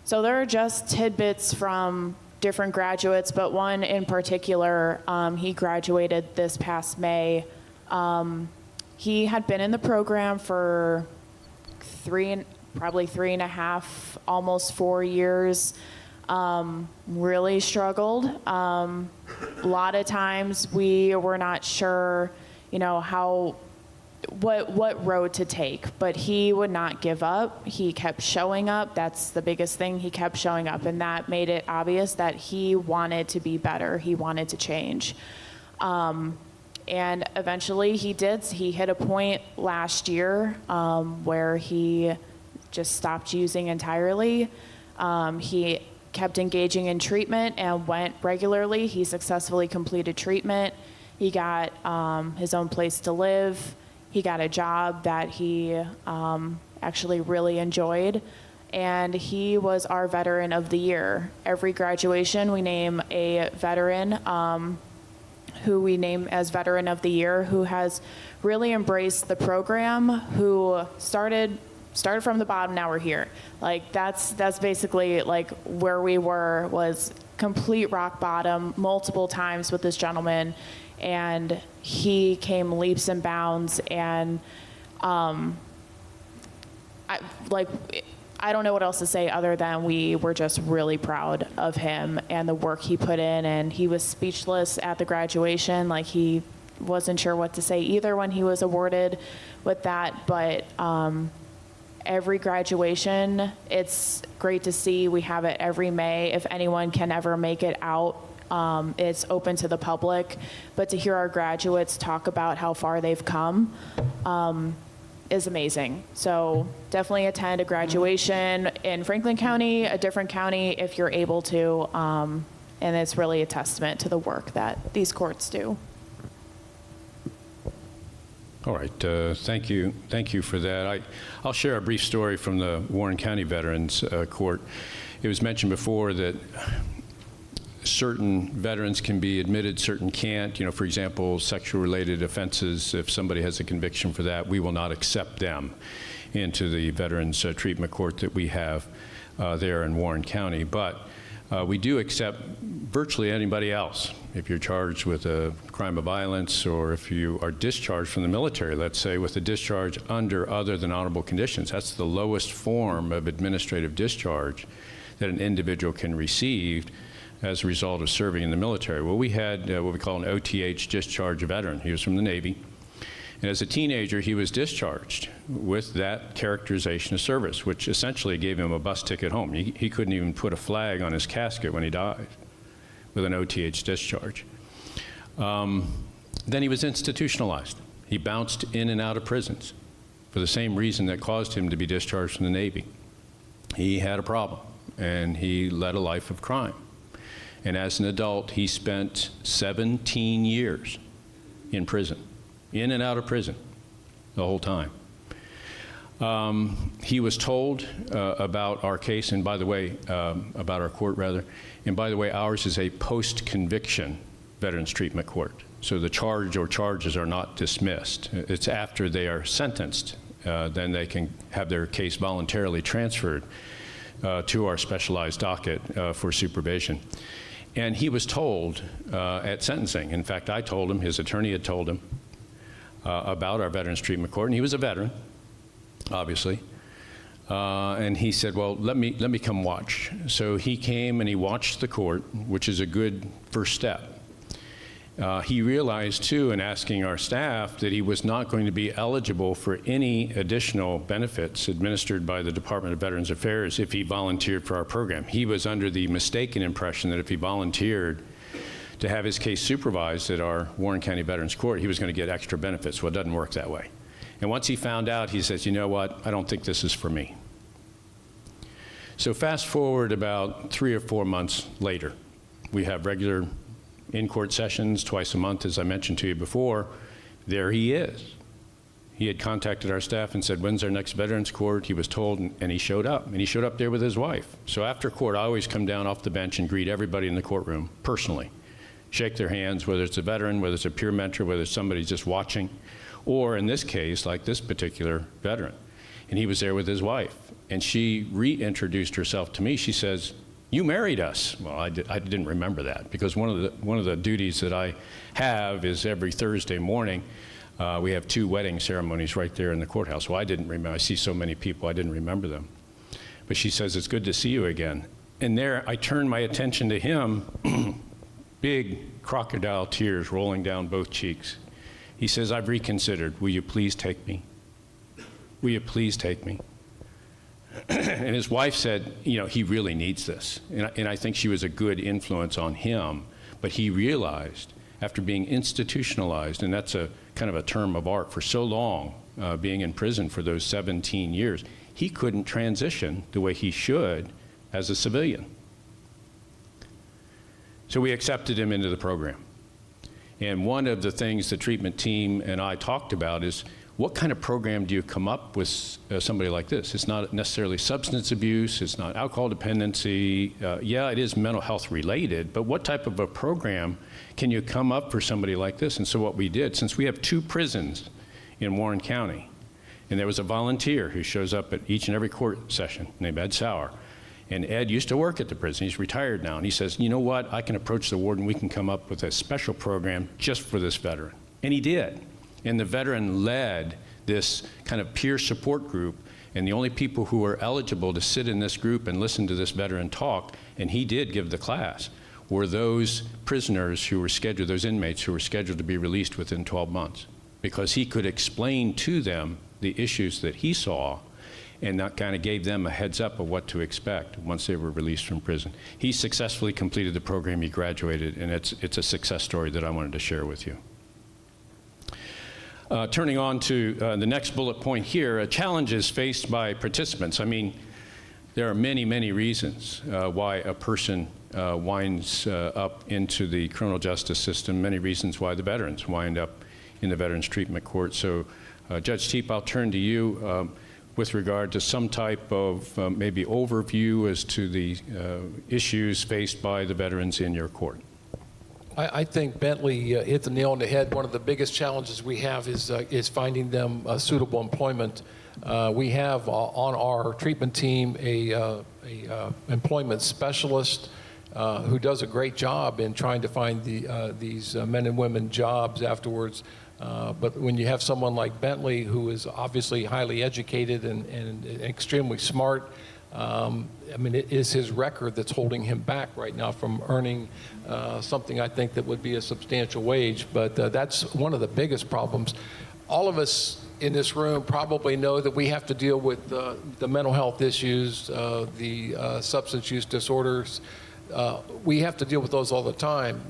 So there are just tidbits from different graduates, but one in particular, he graduated this past May. He had been in the program for probably 3.5, almost 4 years. Really struggled. A lot of times we were not sure, what road to take, but he would not give up. He kept showing up. That's the biggest thing. He kept showing up, and that made it obvious that he wanted to be better. He wanted to change. And eventually he did. He hit a point last year where he just stopped using entirely. He kept engaging in treatment and went regularly. He successfully completed treatment. He got his own place to live. He got a job that he actually really enjoyed. And he was our Veteran of the Year. Every graduation, we name a veteran who we name as Veteran of the Year, who has really embraced the program, who started from the bottom, now we're here. Like, that's basically like where we were, was complete rock bottom multiple times with this gentleman, and he came leaps and bounds, and I don't know what else to say other than we were just really proud of him and the work he put in, and he was speechless at the graduation. Like, he wasn't sure what to say either when he was awarded with that, but every graduation, it's great to see. We have it every May. If anyone can ever make it out, it's open to the public, but to hear our graduates talk about how far they've come is amazing. So definitely attend a graduation in Franklin County, a different county if you're able to, and it's really a testament to the work that these courts do. All right, thank you for that. I'll share a brief story from the Warren County Veterans Court. It was mentioned before that certain veterans can be admitted, certain can't. You know, for example, sexual-related offenses, if somebody has a conviction for that, we will not accept them into the Veterans Treatment Court that we have there in Warren County. But we do accept virtually anybody else. If you're charged with a crime of violence, or if you are discharged from the military, let's say, with a discharge under other than honorable conditions, that's the lowest form of administrative discharge that an individual can receive as a result of serving in the military. Well, we had what we call an OTH discharge veteran. He was from the Navy. And as a teenager, he was discharged with that characterization of service, which essentially gave him a bus ticket home. He couldn't even put a flag on his casket when he died with an OTH discharge. Then he was institutionalized. He bounced in and out of prisons for the same reason that caused him to be discharged from the Navy. He had a problem, and he led a life of crime. And as an adult, he spent 17 years in prison. In and out of prison the whole time. He was told about our case, and by the way, about our court rather, and by the way, ours is a post-conviction Veterans Treatment Court. So the charge or charges are not dismissed. It's after they are sentenced, then they can have their case voluntarily transferred to our specialized docket for supervision. And he was told at sentencing, in fact, I told him, his attorney had told him, about our Veterans Treatment Court, and he was a veteran, obviously. And he said, well, let me come watch. So he came and he watched the court, which is a good first step. He realized, too, in asking our staff, that he was not going to be eligible for any additional benefits administered by the Department of Veterans Affairs if he volunteered for our program. He was under the mistaken impression that if he volunteered to have his case supervised at our Warren County Veterans Court, he was going to get extra benefits. Well, it doesn't work that way. And once he found out, he says, you know what, I don't think this is for me. So fast forward about 3 or 4 months later, we have regular in-court sessions twice a month, as I mentioned to you before. There he is. He had contacted our staff and said, when's our next Veterans Court? He was told, and he showed up. And he showed up there with his wife. So after court, I always come down off the bench and greet everybody in the courtroom personally. Shake their hands, whether it's a veteran, whether it's a peer mentor, whether it's somebody just watching, or in this case, like this particular veteran. And he was there with his wife. And she reintroduced herself to me. She says, you married us. Well, I didn't remember that, because one of the duties that I have is every Thursday morning, we have 2 wedding ceremonies right there in the courthouse. Well, I didn't remember. I see so many people, I didn't remember them. But she says, it's good to see you again. And there, I turned my attention to him, big crocodile tears rolling down both cheeks. He says, I've reconsidered. Will you please take me? Will you please take me? And his wife said, you know, he really needs this. And I think she was a good influence on him. But he realized, after being institutionalized, and that's a kind of a term of art, for so long, being in prison for those 17 years, he couldn't transition the way he should as a civilian. So we accepted him into the program. And one of the things the treatment team and I talked about is, what kind of program do you come up with somebody like this? It's not necessarily substance abuse, it's not alcohol dependency. Yeah, it is mental health related, but what type of a program can you come up for somebody like this? And so what we did, since we have 2 prisons in Warren County, and there was a volunteer who shows up at each and every court session named Ed Sauer. And Ed used to work at the prison. He's retired now. And he says, you know what? I can approach the warden. We can come up with a special program just for this veteran. And he did. And the veteran led this kind of peer support group. And the only people who were eligible to sit in this group and listen to this veteran talk, and he did give the class, were those prisoners who were scheduled, those inmates who were scheduled to be released within 12 months. Because he could explain to them the issues that he saw, and that kind of gave them a heads up of what to expect once they were released from prison. He successfully completed the program, he graduated, and it's a success story that I wanted to share with you. Turning on to the next bullet point here, challenges faced by participants. I mean, there are many, many reasons why a person winds up into the criminal justice system, many reasons why the veterans wind up in the Veterans Treatment Court. So Judge Tepe, I'll turn to you. with regard to some type of maybe overview as to the issues faced by the veterans in your court? I think Bentley hit the nail on the head. One of the biggest challenges we have is finding them suitable employment. We have on our treatment team a employment specialist who does a great job in trying to find these men and women jobs afterwards. But when you have someone like Bentley, who is obviously highly educated and extremely smart, I mean, it is his record that's holding him back right now from earning something I think that would be a substantial wage. But that's one of the biggest problems. All of us in this room probably know that we have to deal with the mental health issues, the substance use disorders. We have to deal with those all the time.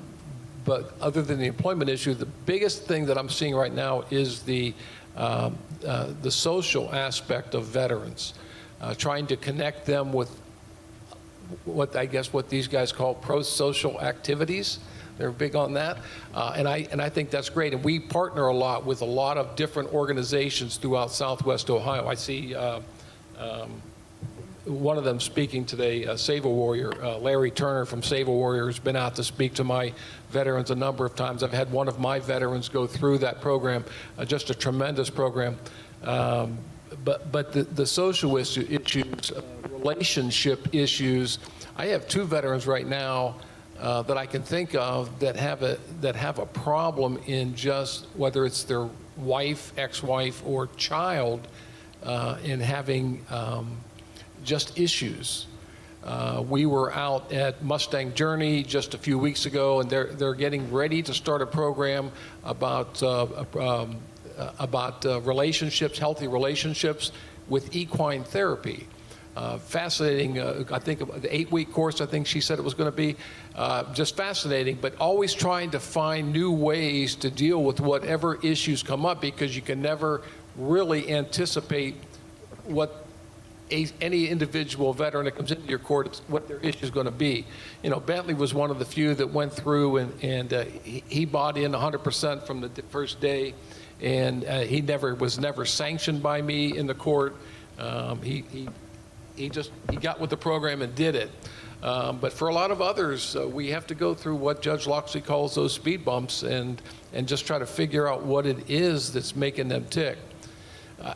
But other than the employment issue, the biggest thing that I'm seeing right now is the social aspect of veterans, trying to connect them with what these guys call pro-social activities. They're big on that, and I think that's great. And we partner a lot with a lot of different organizations throughout Southwest Ohio. I see one of them speaking today, Save a Warrior. Larry Turner from Save a Warrior has been out to speak to my veterans a number of times. I've had one of my veterans go through that program, just a tremendous program. But the social issues, relationship issues, I have two veterans right now that I can think of that have a problem in just whether it's their wife, ex-wife, or child in having just issues. We were out at Mustang Journey just a few weeks ago, and they're getting ready to start a program about relationships, healthy relationships with equine therapy. Fascinating, I think the 8-week course, I think she said it was going to be, just fascinating, but always trying to find new ways to deal with whatever issues come up, because you can never really anticipate what any individual veteran that comes into your court, what their issue is going to be. You know, Bentley was one of the few that went through and he bought in 100% from the first day, and he was never sanctioned by me in the court. He got with the program and did it. But for a lot of others, we have to go through what Judge Loxley calls those speed bumps and just try to figure out what it is that's making them tick.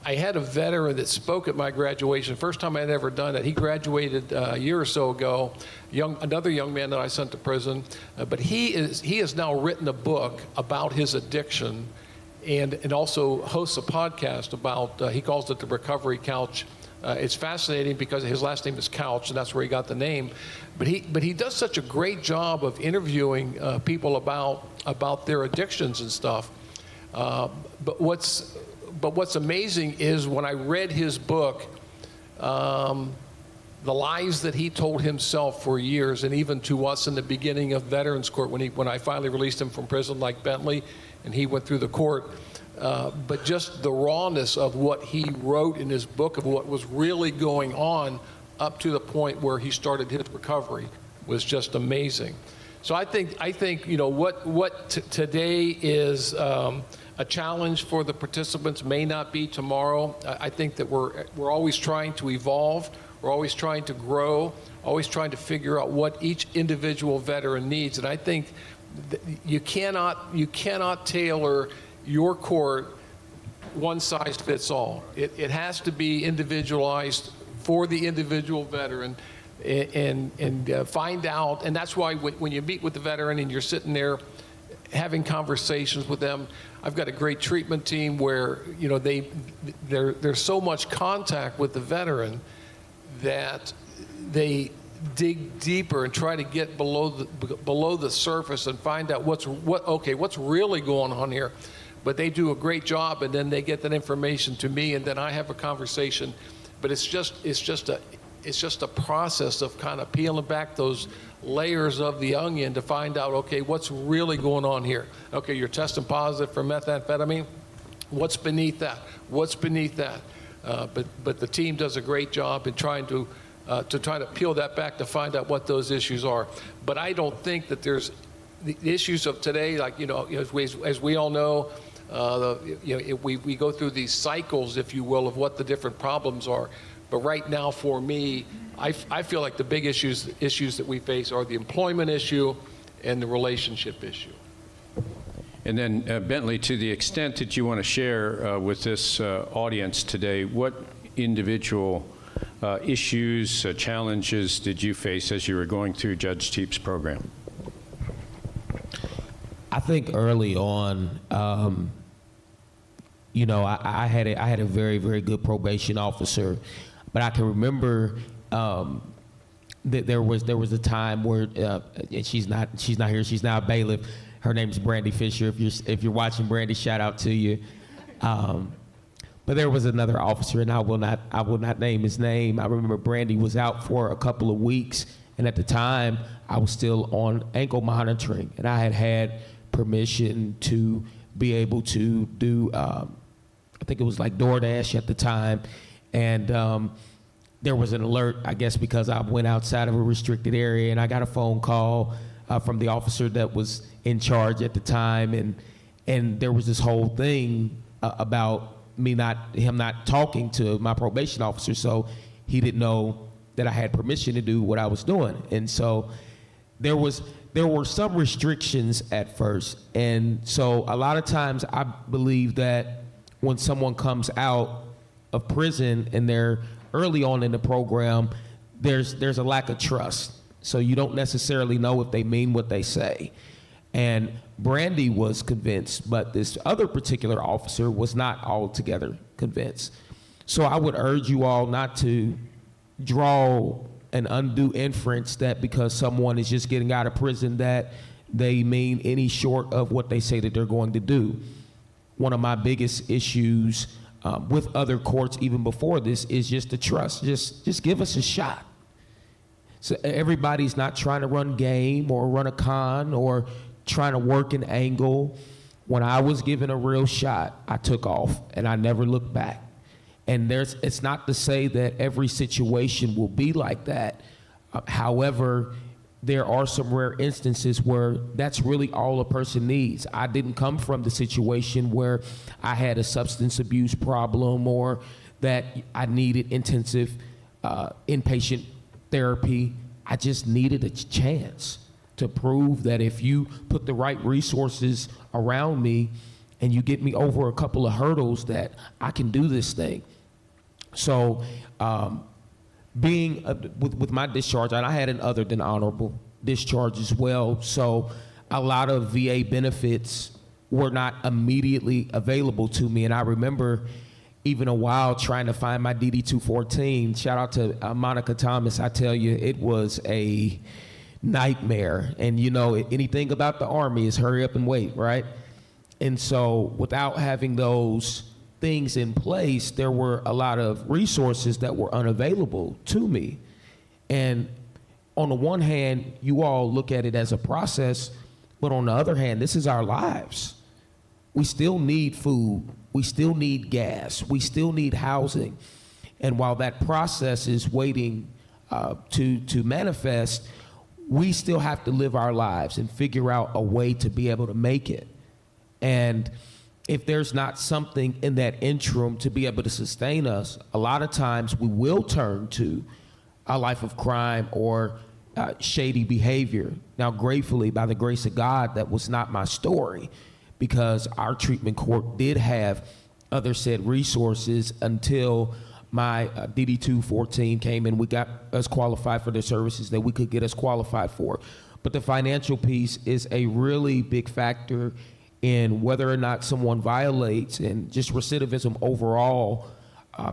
I had a veteran that spoke at my graduation. First time I had ever done it. He graduated a year or so ago. Another young man that I sent to prison. But he has now written a book about his addiction, and also hosts a podcast about. He calls it the Recovery Couch. It's fascinating because his last name is Couch, and that's where he got the name. But he does such a great job of interviewing people about their addictions and stuff. But what's amazing is when I read his book, the lies that he told himself for years, and even to us in the beginning of Veterans Court when I finally released him from prison, like Bentley, and he went through the court. But just the rawness of what he wrote in his book, of what was really going on up to the point where he started his recovery, was just amazing. So I think you know what today is a challenge for the participants may not be tomorrow. I think that we're always trying to evolve. We're always trying to grow. Always trying to figure out what each individual veteran needs. And I think that you cannot tailor your court one size fits all. It has to be individualized for the individual veteran, and find out. And that's why when you meet with the veteran and you're sitting there having conversations with them, I've got a great treatment team where, you know, there's so much contact with the veteran that they dig deeper and try to get below the surface and find out what's really going on here. But they do a great job, and then they get that information to me, and then I have a conversation. But it's just a process of kind of peeling back those layers of the onion to find out, okay, what's really going on here? Okay, you're testing positive for methamphetamine. What's beneath that? What's beneath that? But the team does a great job in trying to peel that back to find out what those issues are. But I don't think that there's the issues of today, like, you know, as we all know, We go through these cycles, if you will, of what the different problems are. But right now, for me, I feel like the big issues that we face are the employment issue and the relationship issue. And then, Bentley, to the extent that you want to share with this audience today, what individual issues, challenges did you face as you were going through Judge Tepe's program? I think early on, I had a very, very good probation officer, but I can remember that there was a time where and she's not here. She's now a bailiff. Her name's Brandy Fisher. If you're watching, Brandy, shout out to you. But there was another officer, and I will not name his name. I remember Brandy was out for a couple of weeks, and at the time I was still on ankle monitoring, and I had permission to be able to do, I think it was like DoorDash at the time, and there was an alert, I guess because I went outside of a restricted area, and I got a phone call from the officer that was in charge at the time, and there was this whole thing about him not talking to my probation officer, so he didn't know that I had permission to do what I was doing, and so there were some restrictions at first, and so a lot of times I believe that when someone comes out of prison and they're early on in the program, there's a lack of trust. So you don't necessarily know if they mean what they say. And Brandy was convinced, but this other particular officer was not altogether convinced. So I would urge you all not to draw an undue inference that because someone is just getting out of prison that they mean any short of what they say that they're going to do. One of my biggest issues with other courts even before this is just the trust. Just give us a shot. So everybody's not trying to run game or run a con or trying to work an angle. When I was given a real shot, I took off and I never looked back. And it's not to say that every situation will be like that. However, there are some rare instances where that's really all a person needs. I didn't come from the situation where I had a substance abuse problem or that I needed intensive inpatient therapy. I just needed a chance to prove that if you put the right resources around me and you get me over a couple of hurdles that I can do this thing. So being with my discharge, and I had an other than honorable discharge as well, so a lot of VA benefits were not immediately available to me. And I remember even a while trying to find my DD-214. Shout out to Monica Thomas. I tell you, it was a nightmare. And you know, anything about the Army is hurry up and wait, right? And so without having those things in place, there were a lot of resources that were unavailable to me. And on the one hand, you all look at it as a process, but on the other hand, this is our lives. We still need food. We still need gas. We still need housing. And while that process is waiting to manifest, we still have to live our lives and figure out a way to be able to make it. And if there's not something in that interim to be able to sustain us, a lot of times we will turn to a life of crime or shady behavior. Now, gratefully, by the grace of God, that was not my story, because our treatment court did have other said resources until my DD-214 came and we got us qualified for the services that we could get us qualified for. But the financial piece is a really big factor in whether or not someone violates, and just recidivism overall,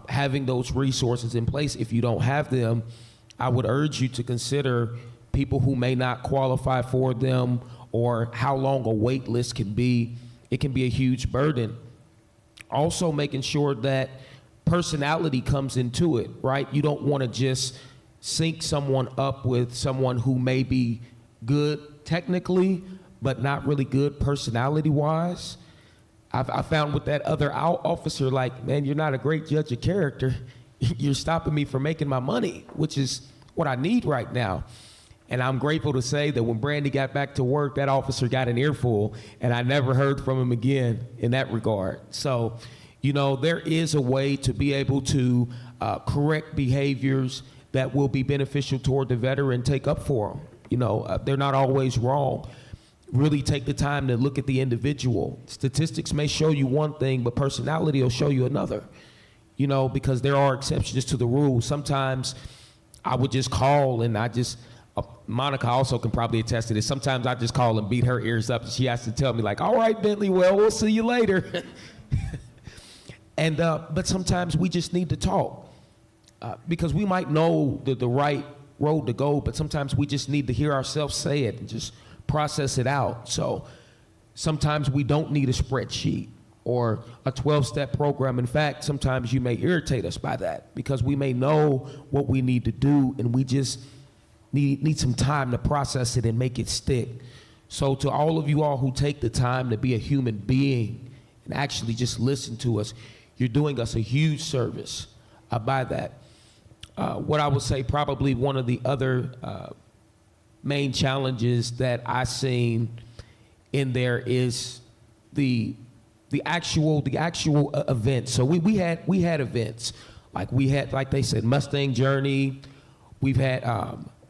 having those resources in place. If you don't have them, I would urge you to consider people who may not qualify for them or how long a wait list can be. It can be a huge burden. Also making sure that personality comes into it, right? You don't want to just sync someone up with someone who may be good technically, but not really good personality-wise. I found with that other officer, like, man, you're not a great judge of character. You're stopping me from making my money, which is what I need right now. And I'm grateful to say that when Brandy got back to work, that officer got an earful, and I never heard from him again in that regard. So, you know, there is a way to be able to correct behaviors that will be beneficial toward the veteran, take up for them. You know, they're not always wrong. Really take the time to look at the individual. Statistics may show you one thing, but personality will show you another. You know, because there are exceptions to the rule. Sometimes I would just call and Monica also can probably attest to this. Sometimes I just call and beat her ears up, and she has to tell me like, all right, Bentley, well, we'll see you later. And but sometimes we just need to talk because we might know the right road to go, but sometimes we just need to hear ourselves say it and just process it out. So sometimes we don't need a spreadsheet or a 12-step program. In fact, sometimes you may irritate us by that because we may know what we need to do, and we just need some time to process it and make it stick. So to all of you all who take the time to be a human being and actually just listen to us, you're doing us a huge service by that. What I would say probably one of the other main challenges that I seen in there is the actual events. So we had events like they said, Mustang Journey. We've had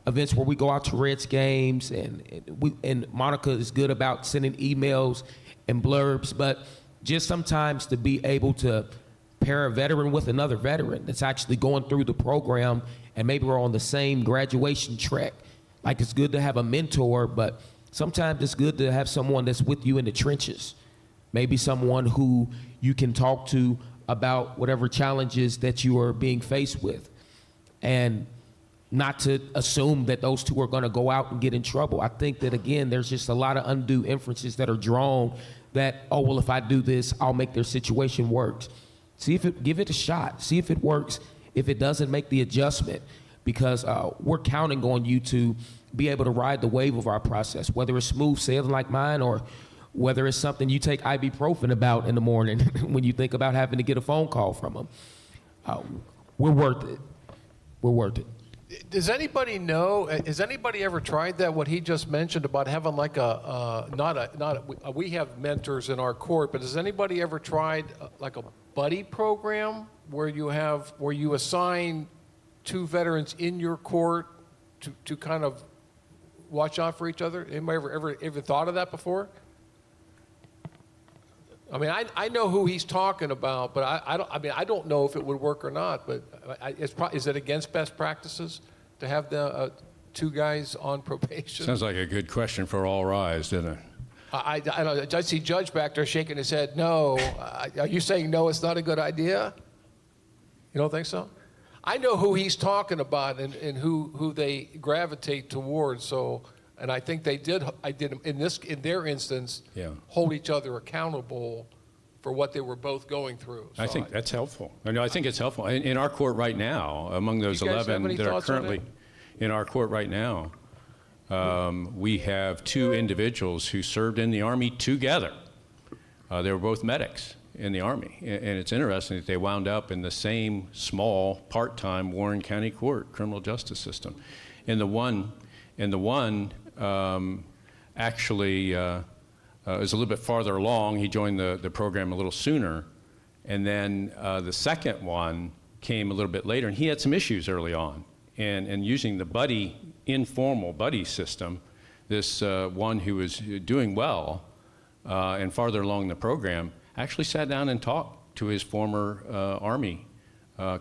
events where we go out to Reds games, and Monica is good about sending emails and blurbs, but just sometimes to be able to pair a veteran with another veteran that's actually going through the program, and maybe we're on the same graduation track. Like, it's good to have a mentor, but sometimes it's good to have someone that's with you in the trenches. Maybe someone who you can talk to about whatever challenges that you are being faced with. And not to assume that those two are going to go out and get in trouble. I think that, again, there's just a lot of undue inferences that are drawn that, oh, well, if I do this, I'll make their situation work. Give it a shot. See if it works. If it doesn't, make the adjustment, because we're counting on you to be able to ride the wave of our process, whether it's smooth sailing like mine or whether it's something you take ibuprofen about in the morning when you think about having to get a phone call from them. We're worth it. We're worth it. Does anybody know, has anybody ever tried that, what he just mentioned about having like we have mentors in our court, but has anybody ever tried like a buddy program where you assign two veterans in your court to kind of watch out for each other? Anybody ever thought of that before? I mean, I know who he's talking about, but I don't know if it would work or not. But is it against best practices to have the two guys on probation? Sounds like a good question for All Rise, doesn't it? I don't know. I see Judge back there shaking his head. No. Are you saying no? It's not a good idea? You don't think so? I know who he's talking about and who they gravitate towards. So. And I think I did in their instance, hold each other accountable for what they were both going through. So I think that's helpful. I think it's helpful. In our court right now, among those 11 that are currently in our court right now, we have two individuals who served in the Army together. They were both medics in the Army. And it's interesting that they wound up in the same small, part-time Warren County Court criminal justice system. And the one actually is a little bit farther along. He joined the program a little sooner. And then the second one came a little bit later, and he had some issues early on. And using the informal buddy system, this one who was doing well and farther along the program actually sat down and talked to his former Army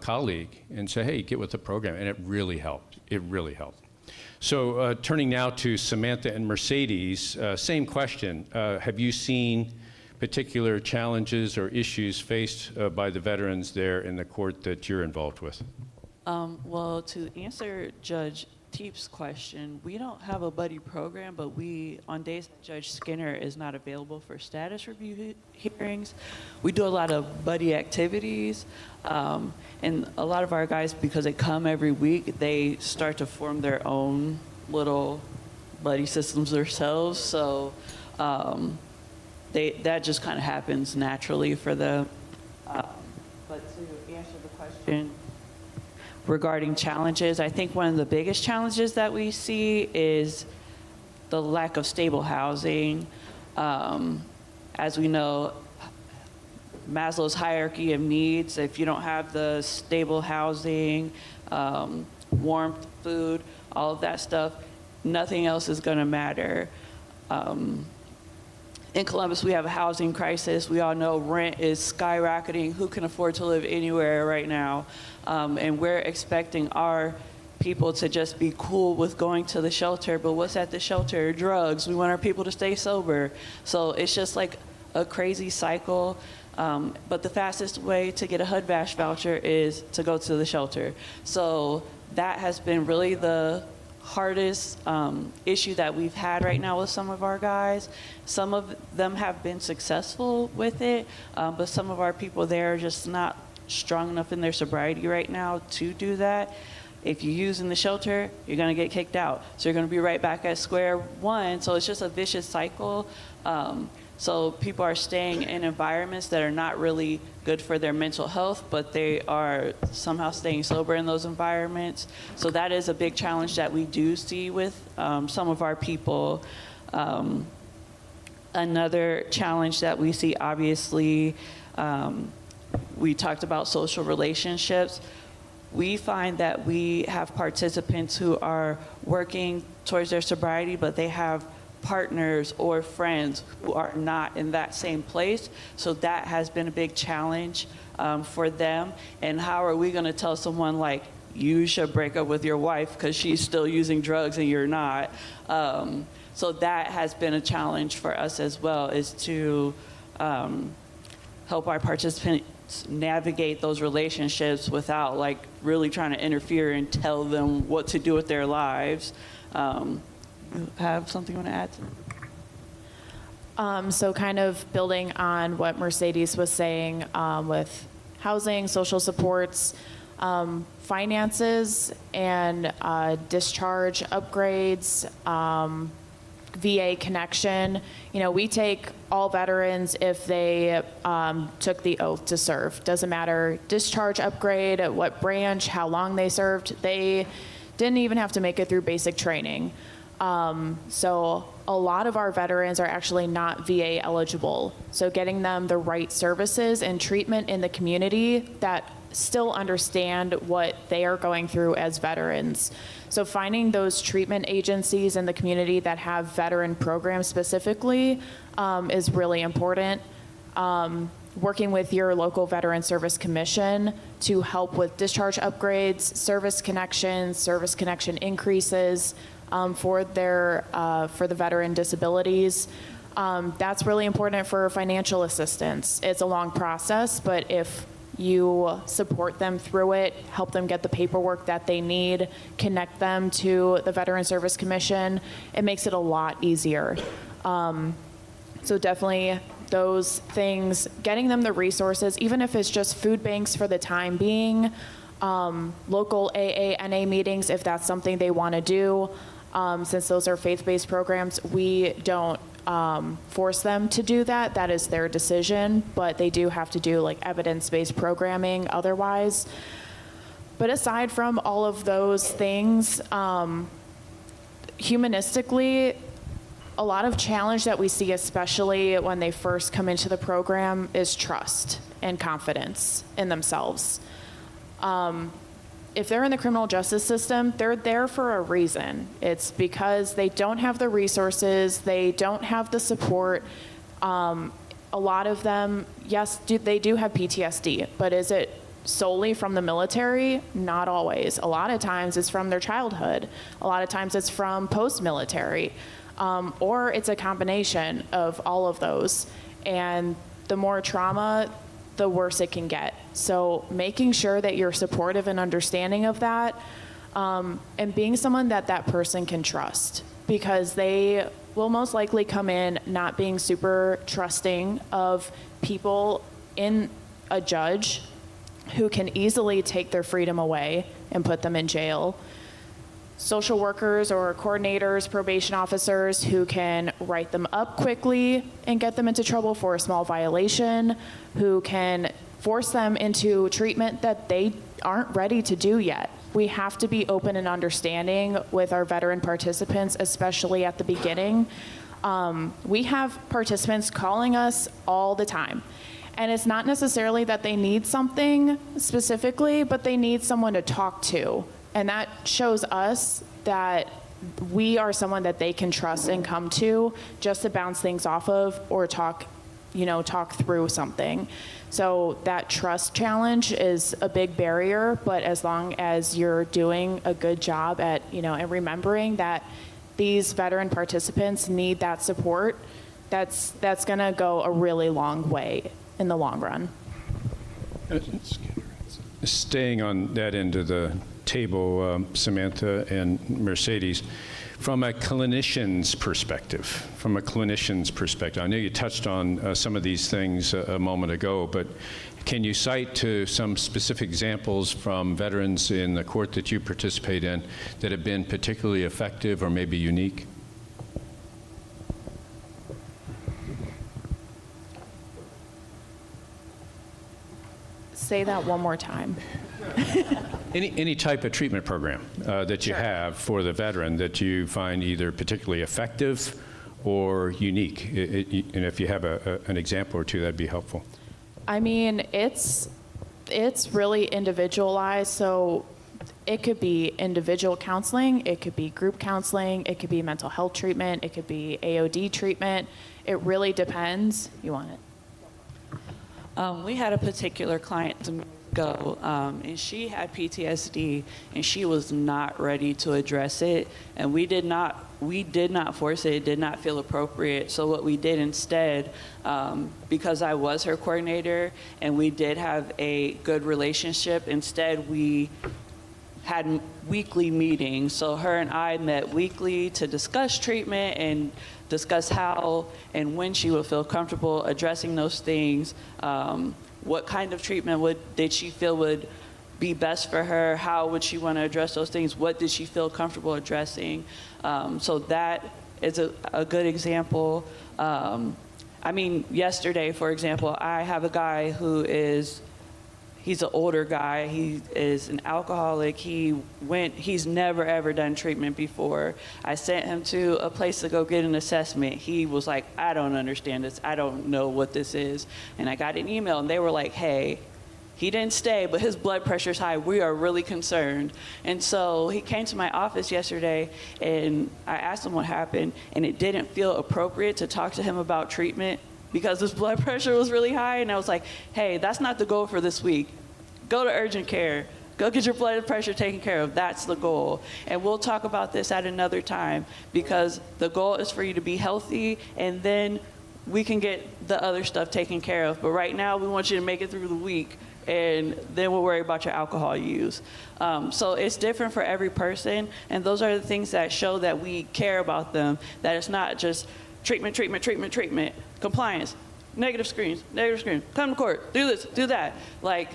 colleague and said, hey, get with the program. And it really helped. It really helped. So turning now to Samantha and Mercedes, same question. Have you seen particular challenges or issues faced by the veterans there in the court that you're involved with? Well, to answer Judge Tepe's question, we don't have a buddy program, but on days that Judge Skinner is not available for status review hearings, we do a lot of buddy activities. And a lot of our guys, because they come every week, they start to form their own little buddy systems themselves. So that just kind of happens naturally for them. But to answer the question, regarding challenges, I think one of the biggest challenges that we see is the lack of stable housing. As we know, Maslow's hierarchy of needs, if you don't have the stable housing, warmth, food, all of that stuff, nothing else is going to matter. In Columbus, we have a housing crisis. We all know rent is skyrocketing. Who can afford to live anywhere right now? And we're expecting our people to just be cool with going to the shelter, but what's at the shelter? Drugs. We want our people to stay sober. So it's just like a crazy cycle. But the fastest way to get a HUD VASH voucher is to go to the shelter. So that has been really the hardest issue that we've had right now with some of our guys. Some of them have been successful with it, but some of our people there are just not strong enough in their sobriety right now to do that. If you use in the shelter, you're going to get kicked out. So you're going to be right back at square one. So it's just a vicious cycle. So people are staying in environments that are not really good for their mental health, but they are somehow staying sober in those environments. So that is a big challenge that we do see with some of our people. Another challenge that we see, obviously, we talked about social relationships. We find that we have participants who are working towards their sobriety, but they have partners or friends who are not in that same place. So that has been a big challenge for them. And how are we going to tell someone like, you should break up with your wife because she's still using drugs and you're not? So that has been a challenge for us as well, is to help our participants navigate those relationships without like really trying to interfere and tell them what to do with their lives. You have something you want to add? So kind of building on what Mercedes was saying with housing, social supports, finances, and discharge upgrades, VA connection. You know, we take all veterans if they took the oath to serve. Doesn't matter discharge upgrade, what branch, how long they served. They didn't even have to make it through basic training. So a lot of our veterans are actually not VA eligible. So getting them the right services and treatment in the community that still understand what they are going through as veterans. So finding those treatment agencies in the community that have veteran programs specifically is really important. Working with your local Veteran Service Commission to help with discharge upgrades, service connection increases, for the veteran disabilities. That's really important for financial assistance. It's a long process, but if you support them through it, help them get the paperwork that they need, connect them to the Veteran Service Commission, it makes it a lot easier. So definitely those things, getting them the resources, even if it's just food banks for the time being, local AA, NA meetings if that's something they want to do. Since those are faith-based programs, we don't force them to do that. That is their decision, but they do have to do like evidence-based programming otherwise. But aside from all of those things, humanistically, a lot of challenge that we see, especially when they first come into the program, is trust and confidence in themselves. If they're in the criminal justice system, they're there for a reason. It's because they don't have the resources, they don't have the support. A lot of them, yes, they do have PTSD, but is it solely from the military? Not always. A lot of times it's from their childhood. A lot of times it's from post-military. Or it's a combination of all of those. And the more trauma, the worse it can get. So making sure that you're supportive and understanding of that, and being someone that that person can trust, because they will most likely come in not being super trusting of people in a judge who can easily take their freedom away and put them in jail. Social workers or coordinators, probation officers who can write them up quickly and get them into trouble for a small violation, who can force them into treatment that they aren't ready to do yet. We have to be open and understanding with our veteran participants, especially at the beginning. We have participants calling us all the time. And it's not necessarily that they need something specifically, but they need someone to talk to. And that shows us that we are someone that they can trust and come to just to bounce things off of or talk through something. So that trust challenge is a big barrier, but as long as you're doing a good job at, and remembering that these veteran participants need that support, that's gonna go a really long way in the long run. Staying on that end of the table, Samantha and Mercedes, from a clinician's perspective, I know you touched on some of these things a moment ago, but can you cite to some specific examples from veterans in the court that you participate in that have been particularly effective or maybe unique? Say that one more time. Any type of treatment program that you have for the veteran that you find either particularly effective or unique, and if you have an example or two, that'd be helpful. I mean, it's really individualized, so it could be individual counseling, it could be group counseling, it could be mental health treatment, it could be AOD treatment. It really depends. You want it? We had a particular client to go, and she had PTSD, and she was not ready to address it, and we did not force it. It did not feel appropriate. So what we did instead, because I was her coordinator and we did have a good relationship, instead we had weekly meetings. So her and I met weekly to discuss treatment and discuss how and when she would feel comfortable addressing those things. What kind of treatment did she feel would be best for her? How would she want to address those things? What did she feel comfortable addressing? So that is a good example. I mean, yesterday, for example, I have a guy he's an older guy. He is an alcoholic. He's never ever done treatment before. I sent him to a place to go get an assessment. He was like, I don't understand this. I don't know what this is. And I got an email and they were like, hey, he didn't stay, but his blood pressure's high. We are really concerned. And so he came to my office yesterday and I asked him what happened, and it didn't feel appropriate to talk to him about treatment because his blood pressure was really high. And I was like, hey, that's not the goal for this week. Go to urgent care. Go get your blood pressure taken care of. That's the goal. And we'll talk about this at another time because the goal is for you to be healthy, and then we can get the other stuff taken care of. But right now, we want you to make it through the week, and then we'll worry about your alcohol use. So it's different for every person, and those are the things that show that we care about them, that it's not just treatment, compliance, negative screens, come to court, do this, do that. Like,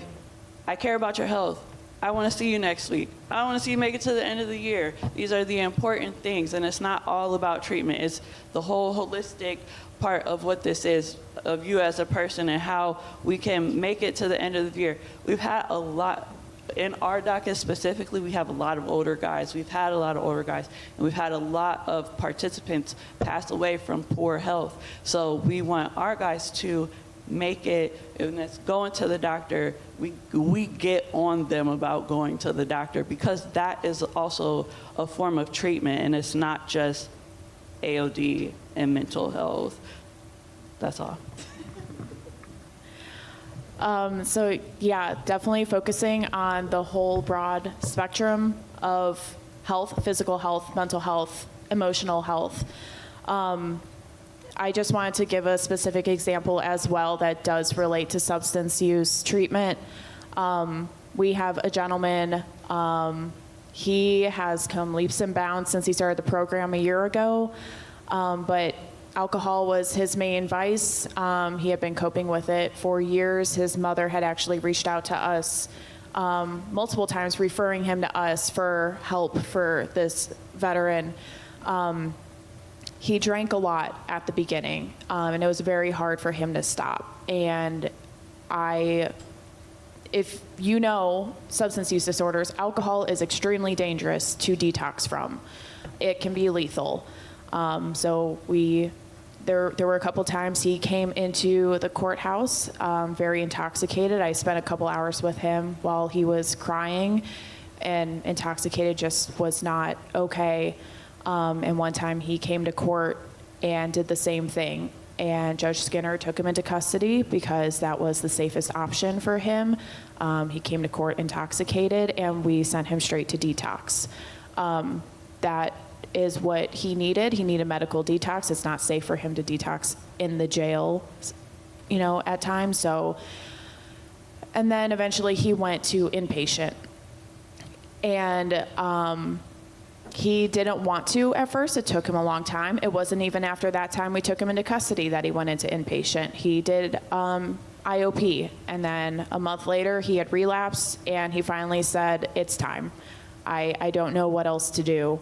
I care about your health. I want to see you next week. I want to see you make it to the end of the year. These are the important things, and it's not all about treatment. It's the whole holistic part of what this is, of you as a person and how we can make it to the end of the year. We've had a lot, in our docket specifically, we have a lot of older guys. We've had a lot of older guys, and we've had a lot of participants pass away from poor health. So we want our guys to make it, and it's going to the doctor. We get on them about going to the doctor because that is also a form of treatment, and it's not just AOD and mental health. That's all. So yeah, definitely focusing on the whole broad spectrum of health, physical health, mental health, emotional health. I just wanted to give a specific example as well that does relate to substance use treatment. We have a gentleman, he has come leaps and bounds since he started the program a year ago, but alcohol was his main vice. He had been coping with it for years. His mother had actually reached out to us multiple times, referring him to us for help for this veteran. He drank a lot at the beginning, and it was very hard for him to stop. And if you know substance use disorders, alcohol is extremely dangerous to detox from. It can be lethal. So there were a couple times he came into the courthouse very intoxicated. I spent a couple hours with him while he was crying, and intoxicated just was not okay. And one time he came to court and did the same thing. And Judge Skinner took him into custody because that was the safest option for him. He came to court intoxicated, and we sent him straight to detox. That is what he needed. He needed medical detox. It's not safe for him to detox in the jail, at times. So, and then eventually he went to inpatient. And he didn't want to at first. It took him a long time. It wasn't even after that time we took him into custody that he went into inpatient. He did IOP, and then a month later he had relapsed, and he finally said, it's time. I don't know what else to do.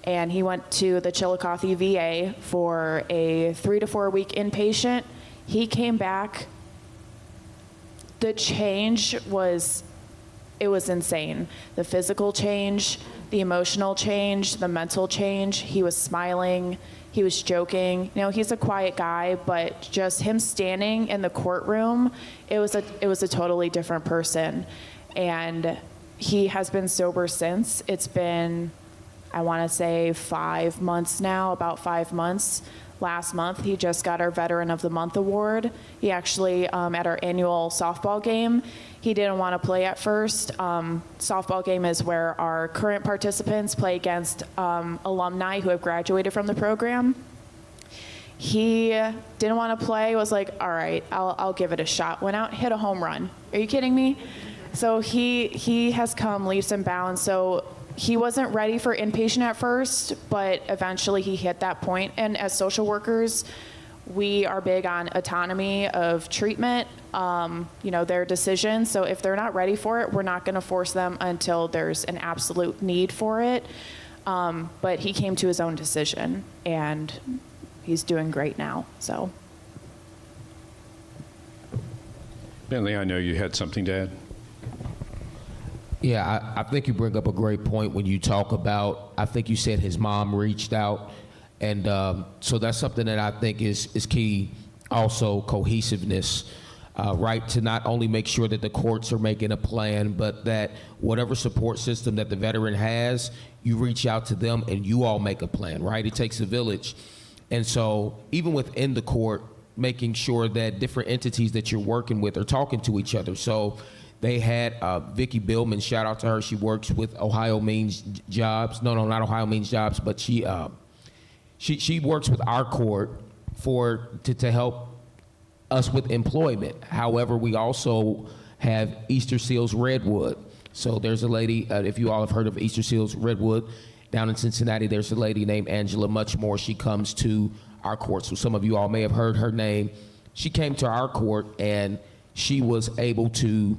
And he went to the Chillicothe VA for a 3 to 4 week inpatient. He came back. The change was insane. The physical change, the emotional change, the mental change. He was smiling, he was joking. He's a quiet guy, but just him standing in the courtroom, it was a totally different person. And he has been sober since. It's been, I want to say 5 months now, about 5 months. Last month, he just got our Veteran of the Month award. He actually, at our annual softball game, he didn't want to play at first. Softball game is where our current participants play against alumni who have graduated from the program. He didn't want to play, was like, all right, I'll give it a shot. Went out, hit a home run. Are you kidding me? So he has come leaps and bounds. So he wasn't ready for inpatient at first, but eventually he hit that point. And as social workers, we are big on autonomy of treatment, their decisions. So if they're not ready for it, we're not going to force them until there's an absolute need for it. But he came to his own decision, and he's doing great now. So, Bentley, I know you had something to add. Yeah, I think you bring up a great point when you talk about, I think you said his mom reached out. And so that's something that I think is key. Also, cohesiveness, right? To not only make sure that the courts are making a plan, but that whatever support system that the veteran has, you reach out to them and you all make a plan, right? It takes a village. And so even within the court, making sure that different entities that you're working with are talking to each other. So they had Vicki Billman, shout out to her. She works with Ohio Means Jobs. No, not Ohio Means Jobs, but she works with our court to help us with employment. However, we also have Easter Seals Redwood. So there's a lady, if you all have heard of Easter Seals Redwood, down in Cincinnati, there's a lady named Angela Muchmore. She comes to our court. So some of you all may have heard her name. She came to our court, and she was able to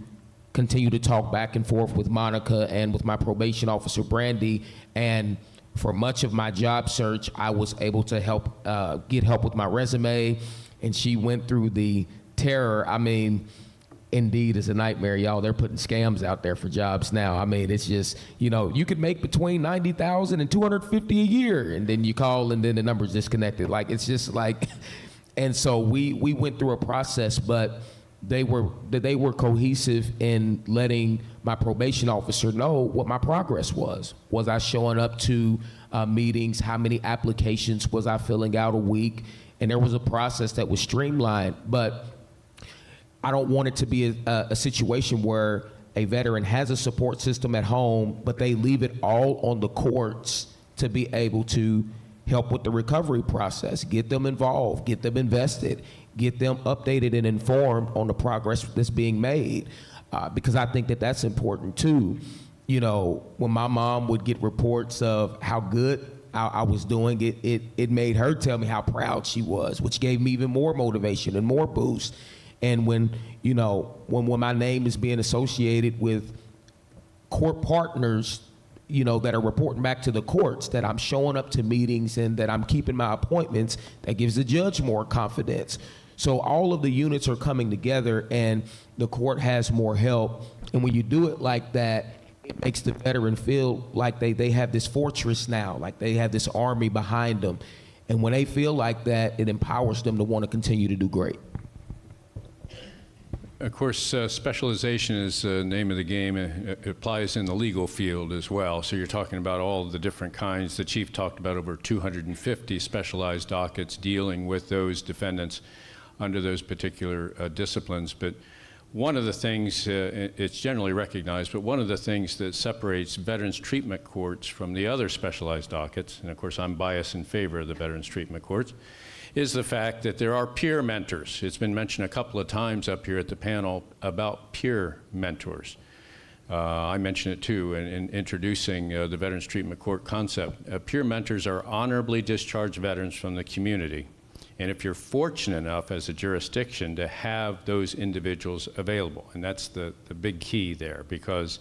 continue to talk back and forth with Monica and with my probation officer, Brandy. And for much of my job search, I was able to get help with my resume, and she went through the terror. I mean, Indeed is a nightmare, y'all. They're putting scams out there for jobs now. I mean, it's just, you could make between $90,000 and $250 a year, and then you call, and then the number's disconnected. Like, it's just like, and so we went through a process, but they were cohesive in letting my probation officer know what my progress was. Was I showing up to meetings? How many applications was I filling out a week? And there was a process that was streamlined, but I don't want it to be a situation where a veteran has a support system at home, but they leave it all on the courts to be able to help with the recovery process, get them involved, get them invested, get them updated and informed on the progress that's being made, because I think that that's important too. When my mom would get reports of how good I was doing, it made her tell me how proud she was, which gave me even more motivation and more boost. And when my name is being associated with court partners, that are reporting back to the courts that I'm showing up to meetings and that I'm keeping my appointments, that gives the judge more confidence. So all of the units are coming together, and the court has more help. And when you do it like that, it makes the veteran feel like they have this fortress now, like they have this army behind them. And when they feel like that, it empowers them to want to continue to do great. Of course, specialization is the name of the game. It applies in the legal field as well. So you're talking about all the different kinds. The chief talked about over 250 specialized dockets dealing with those defendants under those particular disciplines. But one of the things, it's generally recognized, but one of the things that separates Veterans Treatment Courts from the other specialized dockets, and of course I'm biased in favor of the Veterans Treatment Courts, is the fact that there are peer mentors. It's been mentioned a couple of times up here at the panel about peer mentors. I mentioned it too in introducing the Veterans Treatment Court concept. Peer mentors are honorably discharged veterans from the community. And if you're fortunate enough as a jurisdiction to have those individuals available, and that's the big key there, because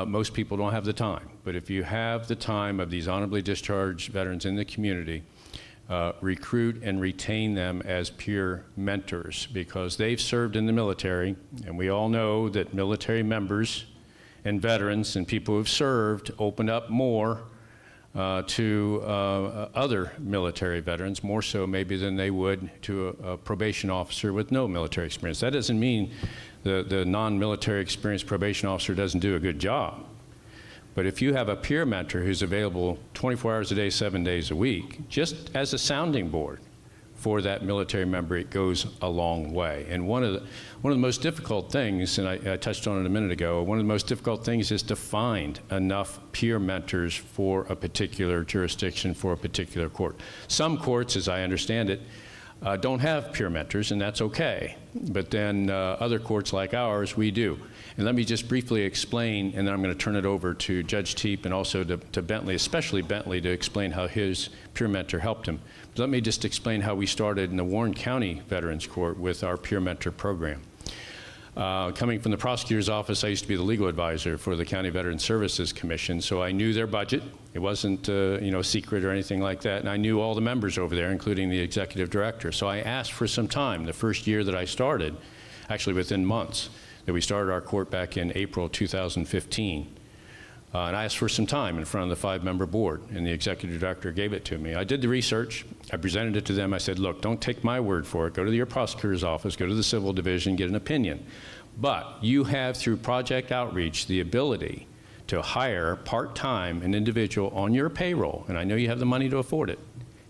most people don't have the time. But if you have the time of these honorably discharged veterans in the community, recruit and retain them as peer mentors, because they've served in the military, and we all know that military members and veterans and people who've served open up more to other military veterans, more so maybe than they would to a probation officer with no military experience. That doesn't mean the non-military experienced probation officer doesn't do a good job. But if you have a peer mentor who's available 24 hours a day, 7 days a week, just as a sounding board for that military member, it goes a long way. And one of the most difficult things, and I touched on it a minute ago, one of the most difficult things is to find enough peer mentors for a particular jurisdiction, for a particular court. Some courts, as I understand it, don't have peer mentors, and that's okay. But then other courts like ours, we do. And let me just briefly explain, and then I'm going to turn it over to Judge Tepe and also to Bentley, especially Bentley, to explain how his peer mentor helped him. But let me just explain how we started in the Warren County Veterans Court with our peer mentor program. Coming from the prosecutor's office, I used to be the legal advisor for the County Veteran Services Commission, so I knew their budget. It wasn't secret or anything like that, and I knew all the members over there, including the executive director. So I asked for some time the first year that I started, actually within months, that we started our court back in April 2015. And I asked for some time in front of the 5-member board, and the executive director gave it to me. I did the research. I presented it to them. I said, look, don't take my word for it. Go to your prosecutor's office, go to the civil division, get an opinion. But you have, through project outreach, the ability to hire part-time an individual on your payroll, and I know you have the money to afford it,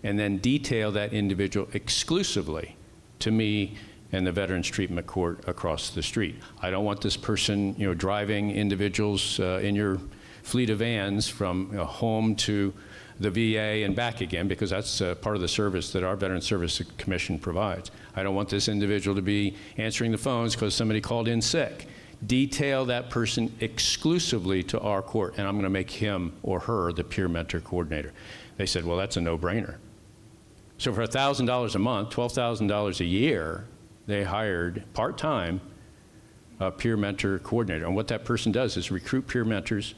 and then detail that individual exclusively to me and the Veterans Treatment Court across the street. I don't want this person, driving individuals in your fleet of vans from home to the VA and back again, because that's part of the service that our Veterans Service Commission provides. I don't want this individual to be answering the phones because somebody called in sick. Detail that person exclusively to our court, and I'm going to make him or her the peer mentor coordinator. They said, well, that's a no-brainer. So for $1,000 a month, $12,000 a year, they hired part-time a peer mentor coordinator. And what that person does is recruit peer mentors,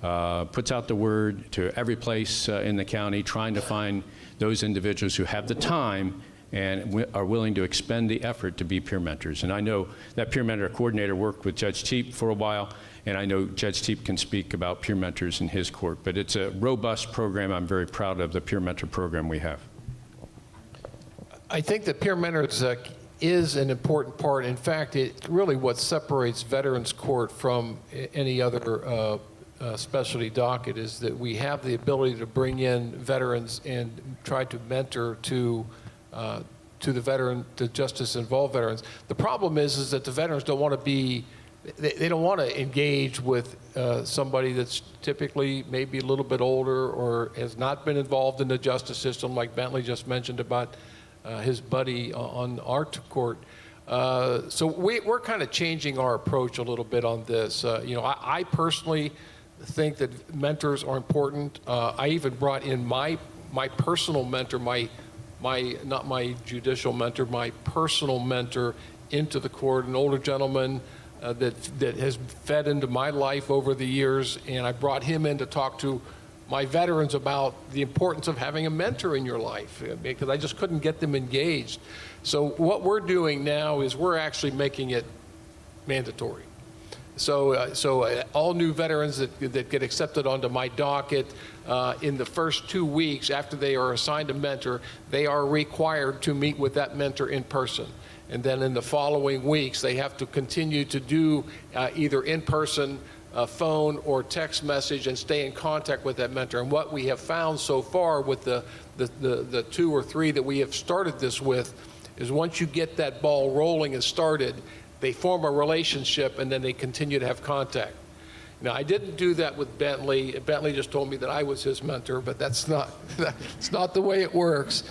puts out the word to every place in the county, trying to find those individuals who have the time and are willing to expend the effort to be peer mentors. And I know that peer mentor coordinator worked with Judge Tepe for a while, and I know Judge Tepe can speak about peer mentors in his court. But it's a robust program. I'm very proud of the peer mentor program we have. I think that peer mentors is an important part. In fact, it really what separates Veterans Court from any other specialty docket is that we have the ability to bring in veterans and try to mentor to the justice-involved veterans. The problem is that the veterans don't want to be, they don't want to engage with somebody that's typically maybe a little bit older or has not been involved in the justice system, like Bentley just mentioned about his buddy on our court. So we're kind of changing our approach a little bit on this. I personally think that mentors are important. I even brought in my personal mentor, not my judicial mentor, my personal mentor into the court, an older gentleman that has fed into my life over the years, and I brought him in to talk to my veterans about the importance of having a mentor in your life, because I just couldn't get them engaged. So what we're doing now is we're actually making it mandatory. So all new veterans that get accepted onto my docket, in the first 2 weeks after they are assigned a mentor, they are required to meet with that mentor in person. And then in the following weeks, they have to continue to do either in-person, phone, or text message and stay in contact with that mentor. And what we have found so far with the 2 or 3 that we have started this with is once you get that ball rolling and started, they form a relationship and then they continue to have contact. Now, I didn't do that with Bentley. Bentley just told me that I was his mentor, but that's not the way it works.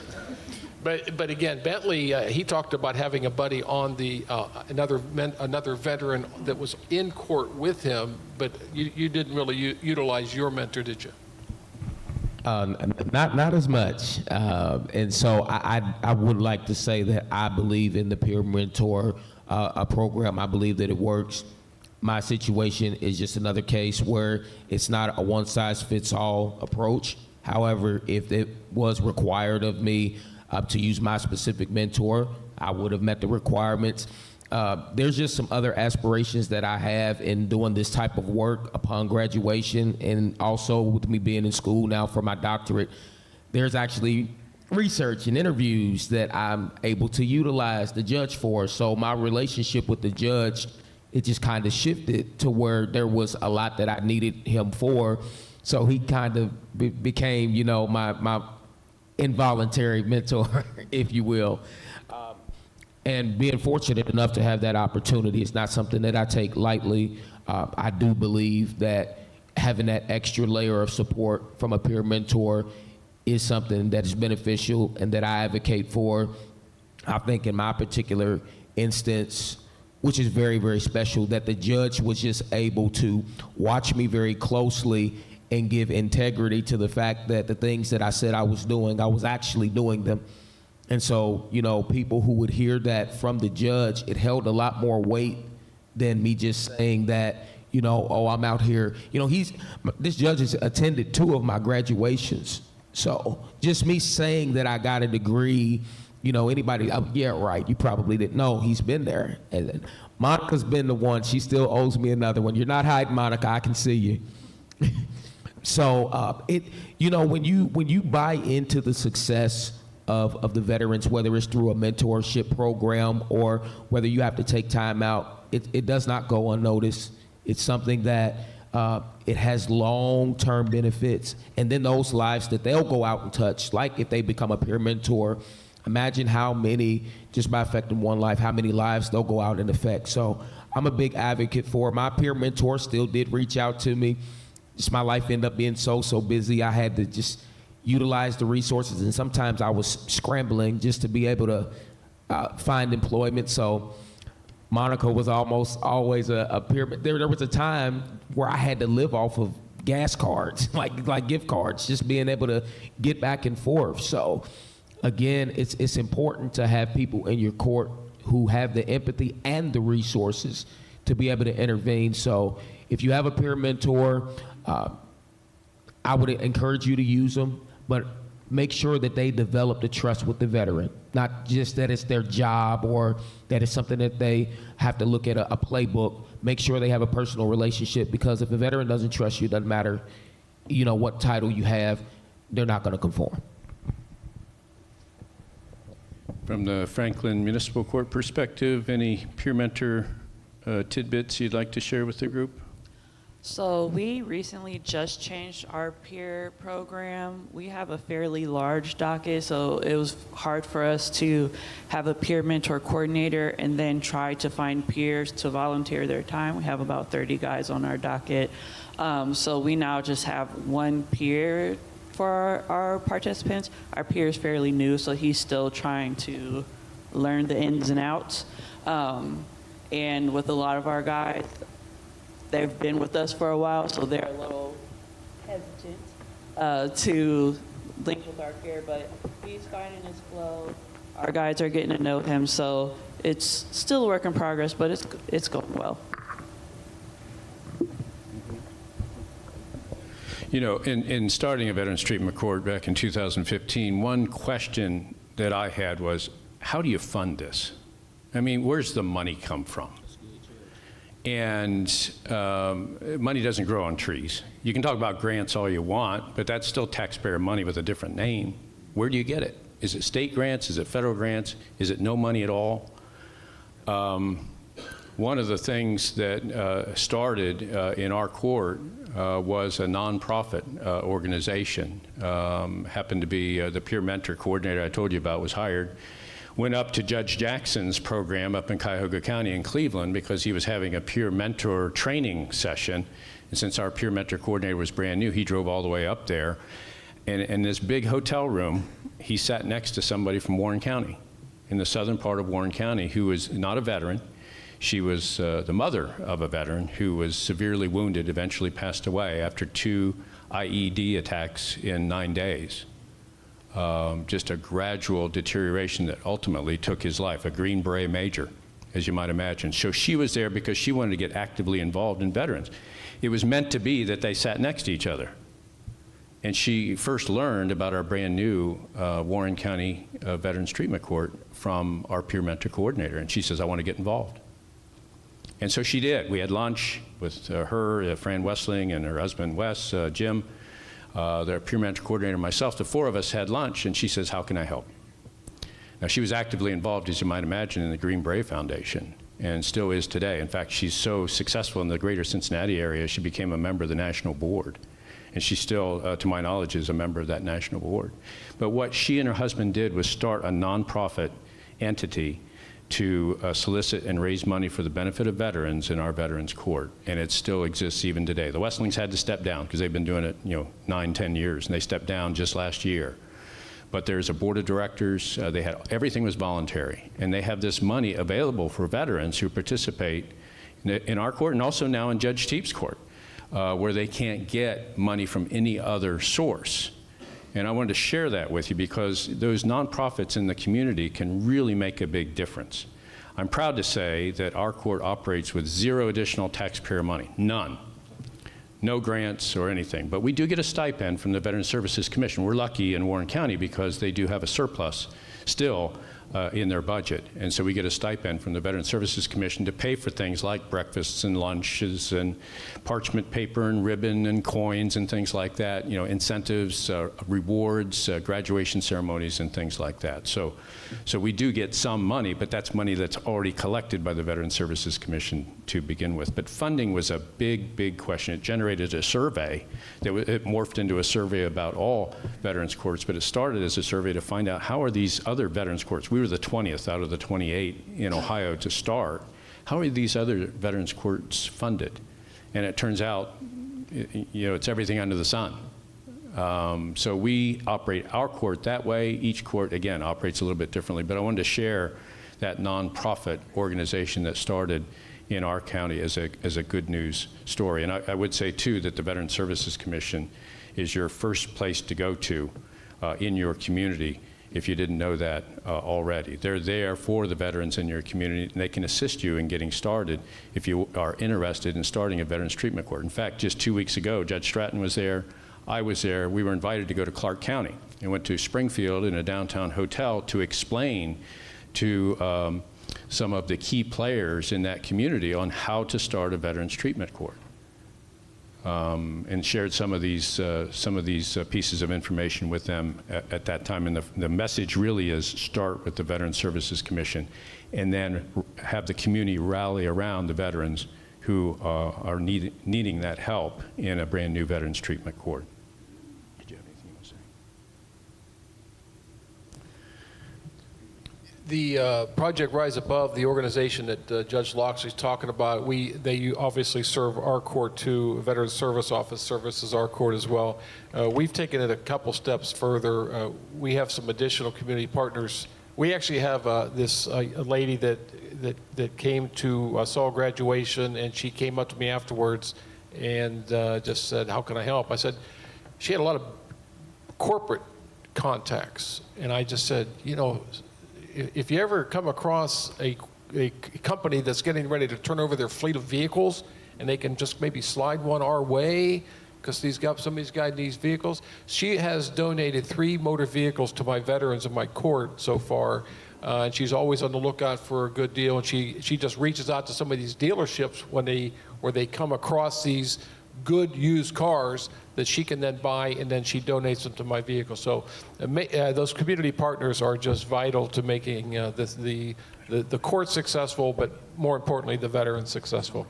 But again, Bentley, he talked about having a buddy on the another veteran that was in court with him, but you didn't really utilize your mentor, did you? Not as much. And so I would like to say that I believe in the peer mentor program. I believe that it works. My situation is just another case where it's not a one-size-fits-all approach. However, if it was required of me to use my specific mentor, I would have met the requirements. There's just some other aspirations that I have in doing this type of work upon graduation, and also with me being in school now for my doctorate. There's actually research and interviews that I'm able to utilize the judge for. So my relationship with the judge, it just kind of shifted to where there was a lot that I needed him for. So he kind of became, you know, my involuntary mentor, if you will. And being fortunate enough to have that opportunity is not something that I take lightly. I do believe that having that extra layer of support from a peer mentor is something that is beneficial and that I advocate for. I think in my particular instance, which is very, very special, that the judge was just able to watch me very closely and give integrity to the fact that the things that I said I was doing, I was actually doing them. And so, you know, people who would hear that from the judge, it held a lot more weight than me just saying that, you know, oh, I'm out here. You know, this judge has attended 2 of my graduations. So just me saying that I got a degree, you know, anybody, yeah, right, you probably didn't know. He's been there. And then Monica's been the one. She still owes me another one. You're not hiding, Monica. I can see you. So you know, when you buy into the success of the veterans, whether it's through a mentorship program or whether you have to take time out, it does not go unnoticed. It's something that it has long-term benefits. And then those lives that they'll go out and touch, like if they become a peer mentor, imagine how many, just by affecting one life, how many lives they'll go out and affect. So I'm a big advocate for it. My peer mentor still did reach out to me. Just my life ended up being so busy, I had to just utilize the resources, and sometimes I was scrambling just to be able to find employment. So Monica was almost always a peer. There was a time where I had to live off of gas cards, like gift cards, just being able to get back and forth. So again, it's important to have people in your court who have the empathy and the resources to be able to intervene. So if you have a peer mentor, I would encourage you to use them, but make sure that they develop the trust with the veteran, not just that it's their job or that it's something that they have to look at a playbook. Make sure they have a personal relationship, because if a veteran doesn't trust you, it doesn't matter, you know, what title you have, they're not going to conform. From the Franklin Municipal Court perspective, any peer mentor tidbits you'd like to share with the group? So we recently just changed our peer program. We have a fairly large docket, so it was hard for us to have a peer mentor coordinator and then try to find peers to volunteer their time. We have about 30 guys on our docket. So we now just have one peer for our participants. Our peer is fairly new, so he's still trying to learn the ins and outs. And with a lot of our guys, they've been with us for a while, so they're a little hesitant to link with our peer, but he's finding his flow. Our guys are getting to know him, so it's still a work in progress, but it's going well. You know, in starting a Veterans Treatment Court back in 2015, one question that I had was, how do you fund this? I mean, where's the money come from? And money doesn't grow on trees. You can talk about grants all you want, but that's still taxpayer money with a different name. Where do you get it? Is it state grants? Is it federal grants? Is it no money at all? One of the things that started in our court was a nonprofit organization. Happened to be the peer mentor coordinator I told you about was hired. Went up to Judge Jackson's program up in Cuyahoga County in Cleveland because he was having a peer mentor training session. And since our peer mentor coordinator was brand new, he drove all the way up there. And in this big hotel room, he sat next to somebody from Warren County, in the southern part of Warren County, who was not a veteran. She was the mother of a veteran who was severely wounded, eventually passed away after 2 IED attacks in 9 days. Just a gradual deterioration that ultimately took his life, a Green Beret major, as you might imagine. So she was there because she wanted to get actively involved in veterans. It was meant to be that they sat next to each other. And she first learned about our brand new Warren County Veterans Treatment Court from our peer mentor coordinator. And she says, I want to get involved. And so she did. We had lunch with her, Fran Wessling, and her husband, Wes, Jim, their peer mentor coordinator, myself. The 4 of us had lunch, and she says, how can I help? Now, she was actively involved, as you might imagine, in the Green Beret Foundation, and still is today. In fact, she's so successful in the greater Cincinnati area, she became a member of the national board. And she still, to my knowledge, is a member of that national board. But what she and her husband did was start a nonprofit entity to solicit and raise money for the benefit of veterans in our Veterans Court, and it still exists even today. The Westlings had to step down because they've been doing it, 9, 10 years, and they stepped down just last year. But there's a board of directors. Everything was voluntary, and they have this money available for veterans who participate in our court and also now in Judge Tepe's court, where they can't get money from any other source. And I wanted to share that with you because those nonprofits in the community can really make a big difference. I'm proud to say that our court operates with 0 additional taxpayer money, none. No grants or anything, but we do get a stipend from the Veterans Services Commission. We're lucky in Warren County because they do have a surplus still in their budget. And so we get a stipend from the Veterans Services Commission to pay for things like breakfasts and lunches and parchment paper and ribbon and coins and things like that, incentives, rewards, graduation ceremonies and things like that. So we do get some money, but that's money that's already collected by the Veterans Services Commission to begin with. But funding was a big, big question. It generated a survey. It morphed into a survey about all veterans courts, but it started as a survey to find out how are these other veterans courts. We were the 20th out of the 28 in Ohio to start. How are these other veterans courts funded? And it turns out, it's everything under the sun. So we operate our court that way. Each court, again, operates a little bit differently, but I wanted to share that nonprofit organization that started in our county as a good news story. And I would say, too, that the Veterans Services Commission is your first place to go to in your community if you didn't know that already. They're there for the veterans in your community, and they can assist you in getting started if you are interested in starting a Veterans Treatment Court. In fact, just 2 weeks ago, Judge Stratton was there, I was there. We were invited to go to Clark County and went to Springfield in a downtown hotel to explain to some of the key players in that community on how to start a Veterans Treatment Court. And shared some of these pieces of information with them at that time. And the message really is start with the Veterans Services Commission and then have the community rally around the veterans who are needing that help in a brand new Veterans Treatment Court. Did you have anything you want to say? The Project Rise Above, the organization that Judge Loxley's talking about, they obviously serve our court too. Veterans Service Office services our court as well. We've taken it a couple steps further. We have some additional community partners. We actually have a lady that came to saw graduation, and she came up to me afterwards and just said, "How can I help?" I said, she had a lot of corporate contacts, and I just said, if you ever come across a company that's getting ready to turn over their fleet of vehicles and they can just maybe slide one our way, because some of these guys need vehicles. She has donated 3 motor vehicles to my veterans in my court so far. And she's always on the lookout for a good deal. And she just reaches out to some of these dealerships where they come across these good used cars that she can then buy, and then she donates them to my vehicle. So those community partners are just vital to making the court successful, but more importantly, the veterans successful.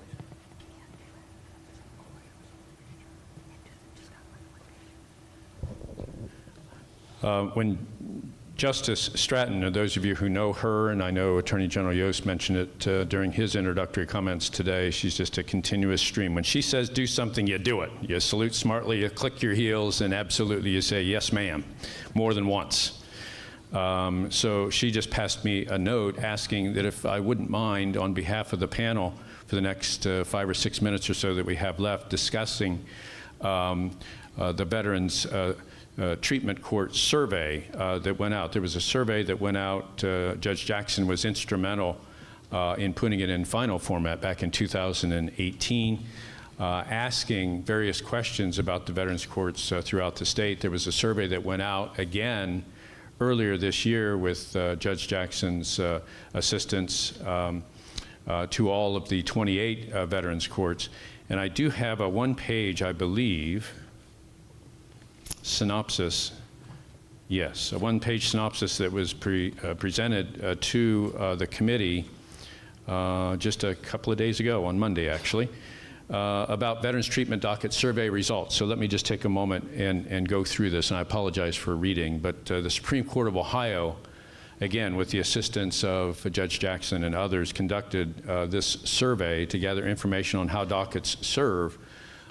When Justice Stratton, and those of you who know her, and I know Attorney General Yost mentioned it during his introductory comments today, she's just a continuous stream. When she says do something, you do it. You salute smartly, you click your heels, and absolutely you say, yes, ma'am, more than once. So she just passed me a note asking that if I wouldn't mind, on behalf of the panel, for the next 5 or 6 minutes or so that we have left, discussing the Veterans Treatment Court survey that went out. There was a survey that went out. Judge Jackson was instrumental in putting it in final format back in 2018, asking various questions about the veterans courts throughout the state. There was a survey that went out again earlier this year with Judge Jackson's assistance to all of the 28 veterans courts. And I do have a one-page, I believe, synopsis, yes, a one-page synopsis that was presented to the committee just a couple of days ago, on Monday actually, about Veterans Treatment Docket survey results. So let me just take a moment and go through this, and I apologize for reading, but the Supreme Court of Ohio, again, with the assistance of Judge Jackson and others, conducted this survey to gather information on how dockets serve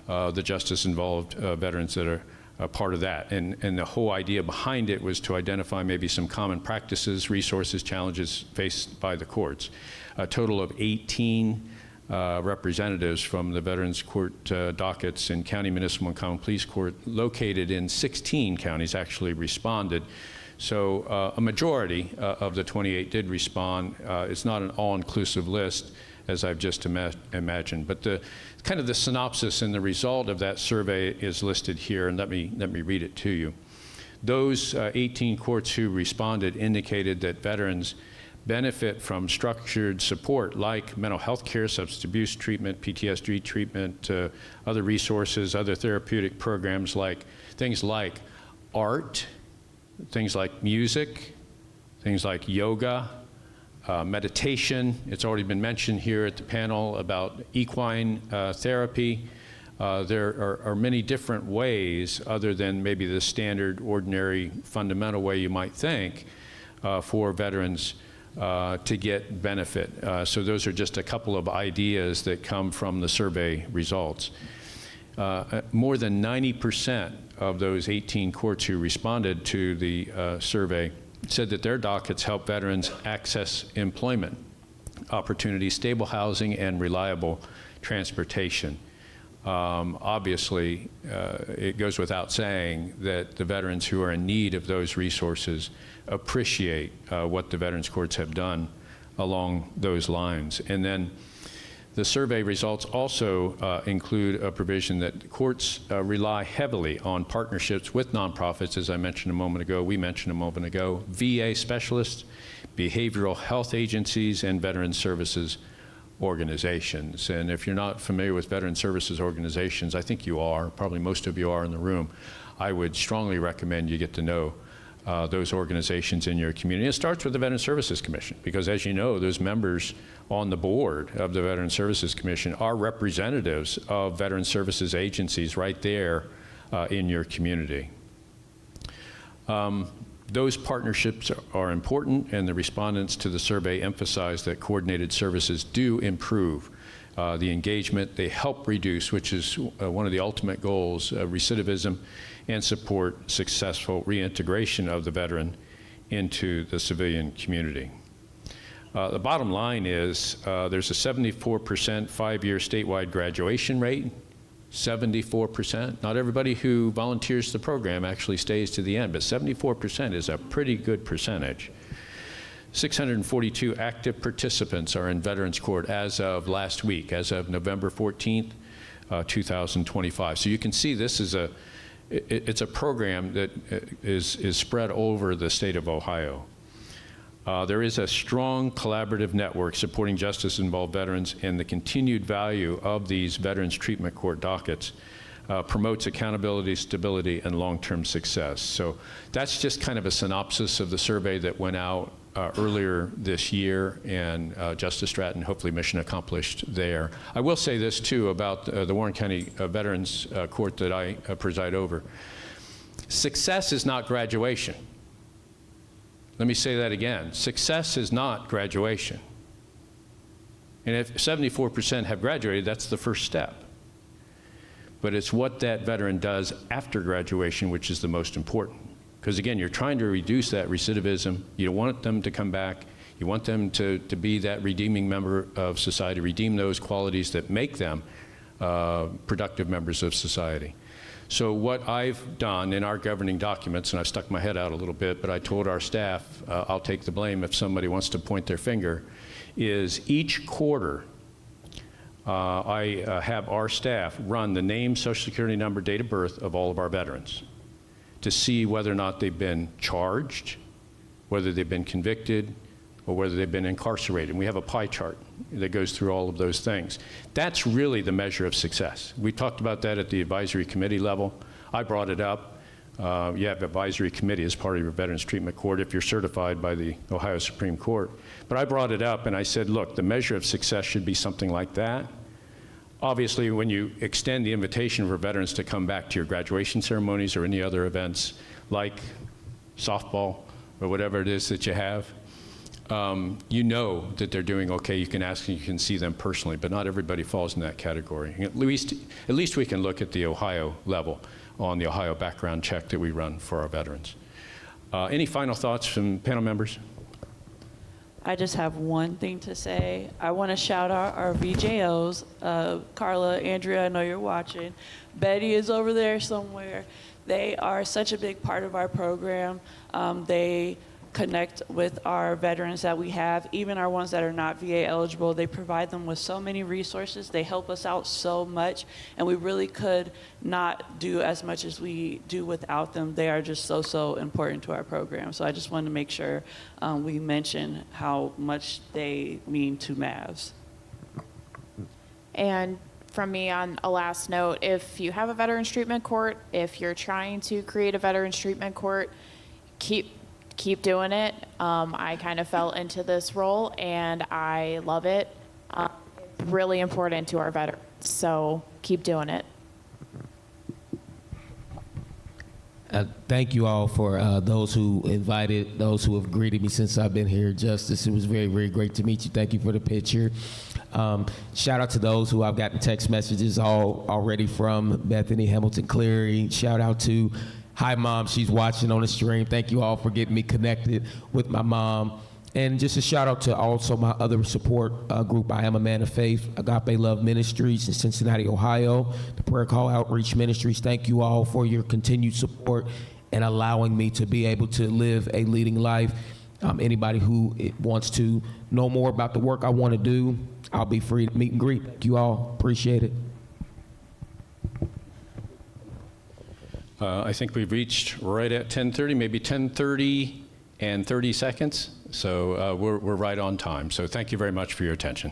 the justice-involved veterans that are part of that. And the whole idea behind it was to identify maybe some common practices, resources, challenges faced by the courts. A total of 18 representatives from the Veterans Court dockets in County, Municipal, and Common Pleas Court located in 16 counties actually responded. So a majority of the 28 did respond. It's not an all-inclusive list, as I've just imagined. But the kind of the synopsis and the result of that survey is listed here, and let me read it to you. Those 18 courts who responded indicated that veterans benefit from structured support like mental health care, substance abuse treatment, PTSD treatment, other resources, other therapeutic programs, like things like art, things like music, things like yoga, meditation. It's already been mentioned here at the panel about equine therapy. There are many different ways, other than maybe the standard, ordinary, fundamental way you might think, for veterans to get benefit. So those are just a couple of ideas that come from the survey results. More than 90% of those 18 courts who responded to the survey said that their dockets help veterans access employment opportunities, stable housing, and reliable transportation. Obviously, it goes without saying that the veterans who are in need of those resources appreciate what the veterans courts have done along those lines. And then the survey results also include a provision that courts rely heavily on partnerships with nonprofits, as I mentioned a moment ago, we mentioned a moment ago, VA specialists, behavioral health agencies, and veteran services organizations. And if you're not familiar with veteran services organizations, I think you are, probably most of you are in the room, I would strongly recommend you get to know those organizations in your community. It starts with the Veteran Services Commission, because as you know, those members on the board of the Veteran Services Commission are representatives of veteran services agencies right there in your community. Those partnerships are important, and the respondents to the survey emphasize that coordinated services do improve the engagement. They help reduce, which is one of the ultimate goals, recidivism, and support successful reintegration of the veteran into the civilian community. The bottom line is there's a 74% five-year statewide graduation rate. 74%. Not everybody who volunteers the program actually stays to the end, but 74% is a pretty good percentage. 642 active participants are in Veterans Court as of last week, as of November 14th. 2025. So you can see this is it's a program that is spread over the state of Ohio. There is a strong collaborative network supporting justice-involved veterans, and the continued value of these Veterans Treatment Court dockets promotes accountability, stability, and long-term success. So that's just kind of a synopsis of the survey that went out earlier this year, and Justice Stratton, hopefully mission accomplished there. I will say this too about the Warren County Veterans Court that I preside over. Success is not graduation. Let me say that again. Success is not graduation. And if 74% have graduated, that's the first step. But it's what that veteran does after graduation which is the most important. Because again, you're trying to reduce that recidivism. You don't want them to come back. You want them to be that redeeming member of society, redeem those qualities that make them productive members of society. So what I've done in our governing documents, and I've stuck my head out a little bit, but I told our staff, I'll take the blame if somebody wants to point their finger, is each quarter I have our staff run the name, social security number, date of birth of all of our veterans to see whether or not they've been charged, whether they've been convicted, or whether they've been incarcerated. And we have a pie chart that goes through all of those things. That's really the measure of success. We talked about that at the advisory committee level. I brought it up. You have advisory committee as part of your Veterans Treatment Court if you're certified by the Ohio Supreme Court. But I brought it up and I said, look, the measure of success should be something like that. Obviously, when you extend the invitation for veterans to come back to your graduation ceremonies or any other events like softball or whatever it is that you have, you know that they're doing okay. You can ask and you can see them personally, but not everybody falls in that category. At least we can look at the Ohio level on the Ohio background check that we run for our veterans. Any final thoughts from panel members? I just have one thing to say. I want to shout out our VJOs. Carla, Andrea, I know you're watching. Betty is over there somewhere. They are such a big part of our program. They connect with our veterans that we have, even our ones that are not VA eligible. They provide them with so many resources. They help us out so much, and we really could not do as much as we do without them. They are just so important to our program. So I just wanted to make sure we mention how much they mean to Mavs. And from me on a last note, if you have a Veterans Treatment Court, if you're trying to create a Veterans Treatment Court, keep doing it. I kind of fell into this role and I love it. It's really important to our veterans, so keep doing it. Thank you all for those who invited, those who have greeted me since I've been here, Justice. It was very great to meet you. Thank you for the picture. Shout out to those who I've gotten text messages already from, Bethany Hamilton Cleary. Shout out to hi, Mom. She's watching on the stream. Thank you all for getting me connected with my mom. And just a shout out to also my other support group, I Am a Man of Faith, Agape Love Ministries in Cincinnati, Ohio, the Prayer Call Outreach Ministries. Thank you all for your continued support and allowing me to be able to live a leading life. Anybody who wants to know more about the work I want to do, I'll be free to meet and greet. Thank you all. Appreciate it. I think we've reached right at 10:30, maybe 10:30 and 30 seconds. So we're right on time. So thank you very much for your attention.